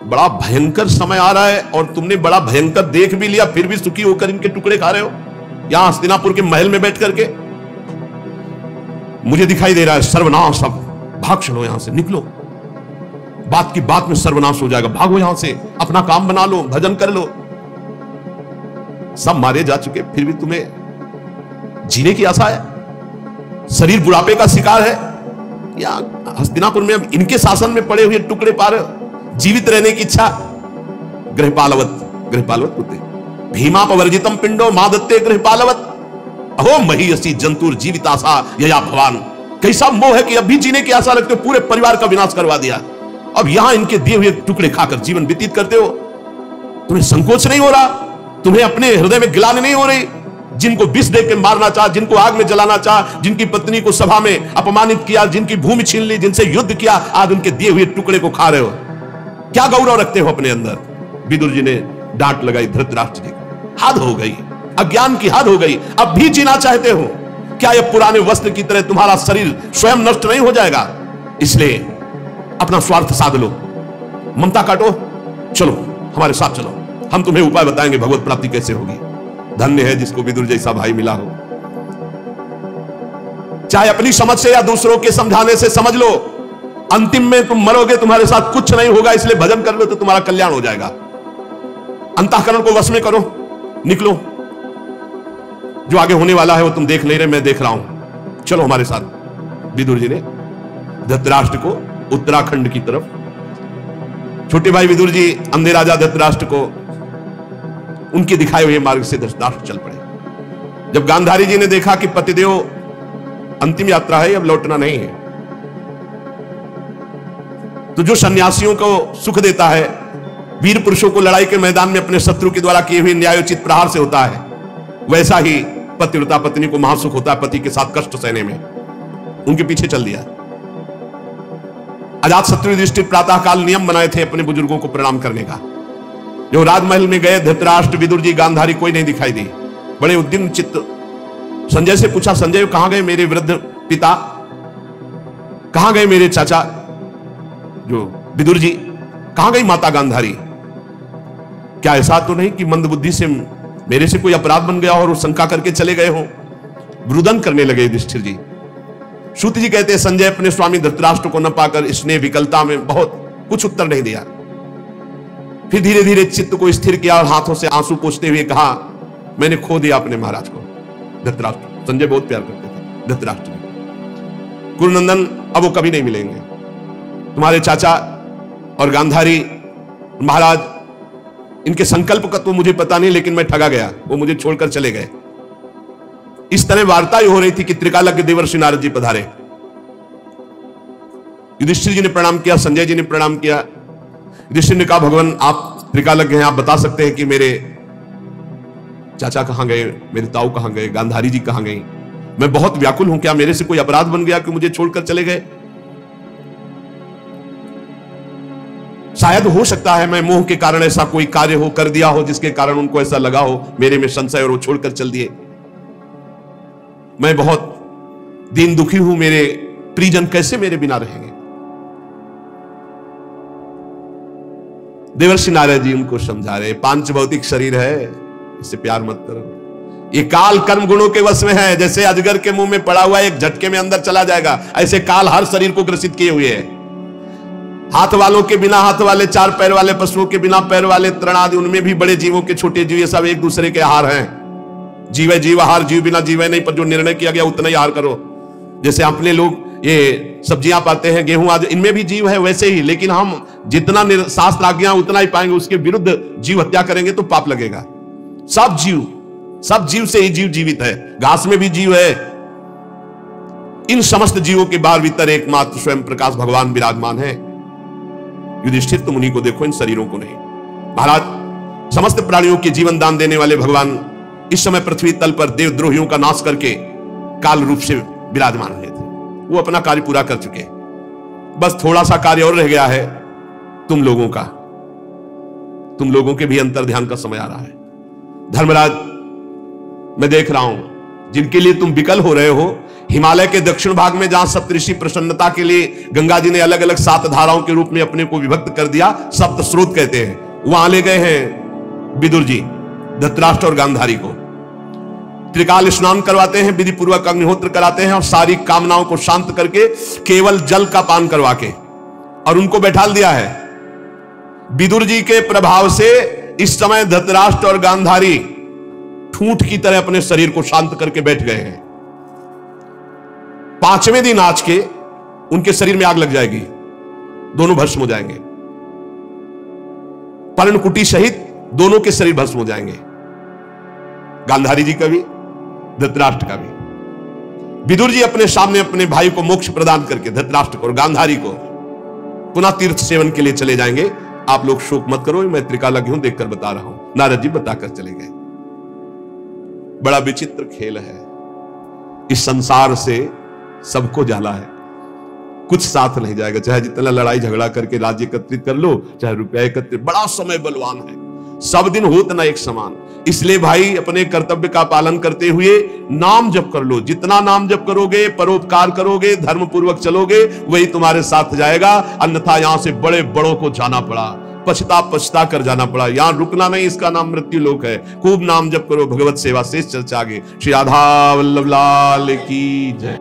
बड़ा भयंकर समय आ रहा है और तुमने बड़ा भयंकर देख भी लिया, फिर भी सुखी होकर इनके टुकड़े खा रहे हो यहां हस्तिनापुर के महल में बैठ करके। मुझे दिखाई दे रहा है सर्वनाश, अब भाग चलो यहां से, निकलो, बात की बात में सर्वनाश हो जाएगा, भागो यहां से, अपना काम बना लो, भजन कर लो। सब मारे जा चुके, फिर भी तुम्हें जीने की आशा है, शरीर बुढ़ापे का शिकार है, या हस्तिनापुर में अब इनके शासन में पड़े हुए टुकड़े पा रहे हो, जीवित रहने की इच्छा। गृहपालवत होते भीमापवर्जितम पिंडो मादत्ते गृहपालवत अहो महीयसी जंतुर जीवित आशा यया भवान। कैसा मोह है कि अब भी जीने की आशा रखते हो, पूरे परिवार का विनाश करवा दिया, अब यहां इनके दिए हुए टुकड़े खाकर जीवन व्यतीत करते हो। तुम्हें संकोच नहीं हो रहा, तुम्हें अपने हृदय में गिलानी नहीं हो रही? जिनको विष दे के मारना चाह, जिनको आग में जलाना चाह, जिनकी पत्नी को सभा में अपमानित किया, जिनकी भूमि छीन ली, जिनसे युद्ध किया, आज उनके दिए हुए टुकड़े को खा रहे हो, क्या गौरव रखते हो अपने अंदर? विदुर जी ने डांट लगाई धृतराष्ट्र जी को। हद हो गई, अज्ञान की हद हो गई। अब भी जीना चाहते हो क्या? यह पुराने वस्त्र की तरह तुम्हारा शरीर स्वयं नष्ट नहीं हो जाएगा? इसलिए अपना स्वार्थ साध लो, ममता काटो, चलो हमारे साथ चलो, हम तुम्हें उपाय बताएंगे भगवत प्राप्ति कैसे होगी। धन्य है जिसको विदुर जैसा भाई मिला हो। चाहे अपनी समझ से या दूसरों के समझाने से समझ लो, अंतिम में तुम मरोगे, तुम्हारे साथ कुछ नहीं होगा, इसलिए भजन कर लो तो तुम्हारा कल्याण हो जाएगा। अंतःकरण को वश में करो, निकलो, जो आगे होने वाला है वो तुम देख नहीं रहे, मैं देख रहा हूं, चलो हमारे साथ। विदुर जी ने धृतराष्ट्र को उत्तराखंड की तरफ, छोटे भाई विदुर जी अंधे राजा धृतराष्ट्र को उनके दिखाए हुए मार्ग से धृतराष्ट्र चल पड़े। जब गांधारी जी ने देखा कि पतिदेव अंतिम यात्रा है, अब लौटना नहीं है, तो जो सन्यासियों को सुख देता है, वीर पुरुषों को लड़ाई के मैदान में अपने शत्रु के द्वारा किए हुए न्यायोचित प्रहार से होता है, वैसा ही पतिव्रता पत्नी को महासुख होता है पति के साथ कष्ट सहने में। उनके पीछे चल दिया। अजातशत्रु युधिष्ठिर प्रातः काल नियम बनाए थे अपने बुजुर्गों को प्रणाम करने का। जो राजमहल में गए, धृतराष्ट्र, विदुर जी, गांधारी, कोई नहीं दिखाई दी। बड़े उद्यम चित्त संजय से पूछा, संजय कहां गए मेरे वृद्ध पिता, कहां गए मेरे चाचा जो विदुर जी, कहां गई माता गांधारी? क्या ऐसा तो नहीं कि मंदबुद्धि से मेरे से कोई अपराध बन गया और वो शंका करके चले गए हो? रुदन करने लगे युधिष्ठिर जी। सूत जी कहते हैं संजय अपने स्वामी धृतराष्ट्र को न पाकर स्नेह विकलता में बहुत कुछ उत्तर नहीं दिया। फिर धीरे धीरे चित्त को स्थिर किया और हाथों से आंसू पोंछते हुए कहा, मैंने खो दिया अपने महाराज को। धृतराष्ट्र, संजय बहुत प्यार करते थे धृतराष्ट्र को। कुरुनंदन अब वो कभी नहीं मिलेंगे, तुम्हारे चाचा और गांधारी महाराज, इनके संकल्प का तो मुझे पता नहीं, लेकिन मैं ठगा गया, वो मुझे छोड़कर चले गए। इस तरह वार्ता ही हो रही थी कि त्रिकालज्ञ देवर्षि नारद जी पधारे। युधिष्ठिर जी ने प्रणाम किया, संजय जी ने प्रणाम किया। युधिष्ठिर ने कहा, भगवान आप त्रिकालज्ञ हैं, आप बता सकते हैं कि मेरे चाचा कहां गए, मेरे ताऊ कहां गए, गांधारी जी कहां गई? मैं बहुत व्याकुल हूं, क्या मेरे से कोई अपराध बन गया कि मुझे छोड़कर चले गए? शायद हो सकता है मैं मोह के कारण ऐसा कोई कार्य हो कर दिया हो जिसके कारण उनको ऐसा लगा हो मेरे में संशय, और वो छोड़कर चल दिए। मैं बहुत दीन दुखी हूं, मेरे परिजन कैसे मेरे बिना रहेंगे? देवर्षि नारद जी उनको समझा रहे, पांच भौतिक शरीर है, इससे प्यार मत करो। ये काल कर्म गुणों के वश में है। जैसे अजगर के मुंह में पड़ा हुआ एक झटके में अंदर चला जाएगा, ऐसे काल हर शरीर को ग्रसित किए हुए है। हाथ वालों के बिना हाथ वाले, चार पैर वाले पशुओं के बिना पैर वाले, तृण आदि, उनमें भी बड़े जीवों के छोटे जीव, ये सब एक दूसरे के आहार हैं। जीव जीव आहार, जीव बिना जीव नहीं, पर जो निर्णय किया गया उतना ही आहार करो। जैसे अपने लोग ये सब्जियां पाते हैं, गेहूं आदि, इनमें भी जीव है वैसे ही, लेकिन हम जितना शास्त्र आज्ञा उतना ही पाएंगे, उसके विरुद्ध जीव हत्या करेंगे तो पाप लगेगा। सब जीव से ही जीव जीवित है, घास में भी जीव है। इन समस्त जीवों के बाहर भीतर एकमात्र स्वयं प्रकाश भगवान विराजमान है। युधिष्ठिर तुम उन्हीं को देखो, इन शरीरों को नहीं। महाराज, समस्त प्राणियों के जीवन दान देने वाले भगवान इस समय पृथ्वी तल पर देवद्रोहियों का नाश करके काल रूप से विराजमान हुए थे। वो अपना कार्य पूरा कर चुके, बस थोड़ा सा कार्य और रह गया है तुम लोगों का। तुम लोगों के भी अंतर ध्यान का समय आ रहा है। धर्मराज, मैं देख रहा हूं जिनके लिए तुम विकल हो रहे हो, हिमालय के दक्षिण भाग में जहां सप्तऋषि प्रसन्नता के लिए गंगा जी ने अलग अलग 7 धाराओं के रूप में अपने को विभक्त कर दिया, सप्त स्रोत कहते हैं, वहां ले गए हैं विदुर जी धृतराष्ट्र और गांधारी को। त्रिकाल स्नान करवाते हैं, विधि पूर्वक अग्निहोत्र कराते हैं, और सारी कामनाओं को शांत करके केवल जल का पान करवा के और उनको बैठा दिया है। विदुर जी के प्रभाव से इस समय धृतराष्ट्र और गांधारी ठूंठ की तरह अपने शरीर को शांत करके बैठ गए हैं। 5वें दिन आज के उनके शरीर में आग लग जाएगी, दोनों भस्म हो जाएंगे। पर्णकुटी सहित दोनों के शरीर भस्म हो जाएंगे, गांधारी जी का भी, धृतराष्ट्र का भी। विदुर जी अपने सामने अपने भाई को मोक्ष प्रदान करके धृतराष्ट्र को और गांधारी को पुनः तीर्थ सेवन के लिए चले जाएंगे। आप लोग शोक मत करो, मैं त्रिकालज्ञ हूं, देखकर बता रहा हूं। नारद जी बताकर चले गए। बड़ा विचित्र खेल है। इस संसार से सबको जाला है, कुछ साथ नहीं जाएगा। चाहे जितना लड़ाई झगड़ा करके राज्य एकत्रित कर लो, चाहे रुपया एकत्रित, बड़ा समय बलवान है। सब दिन होत ना एक समान। इसलिए भाई, अपने कर्तव्य का पालन करते हुए नाम जप कर लो। जितना नाम जप करोगे, परोपकार करोगे, धर्म पूर्वक चलोगे, वही तुम्हारे साथ जाएगा। अन्यथा यहां से बड़े बड़ों को जाना पड़ा, पछता कर जाना पड़ा। यहां रुकना नहीं, इसका नाम मृत्यु लोक है। खूब नाम जप करो, भगवत सेवा शेष चर्चा आगे। श्री राधा वल्लभ लाल की जय।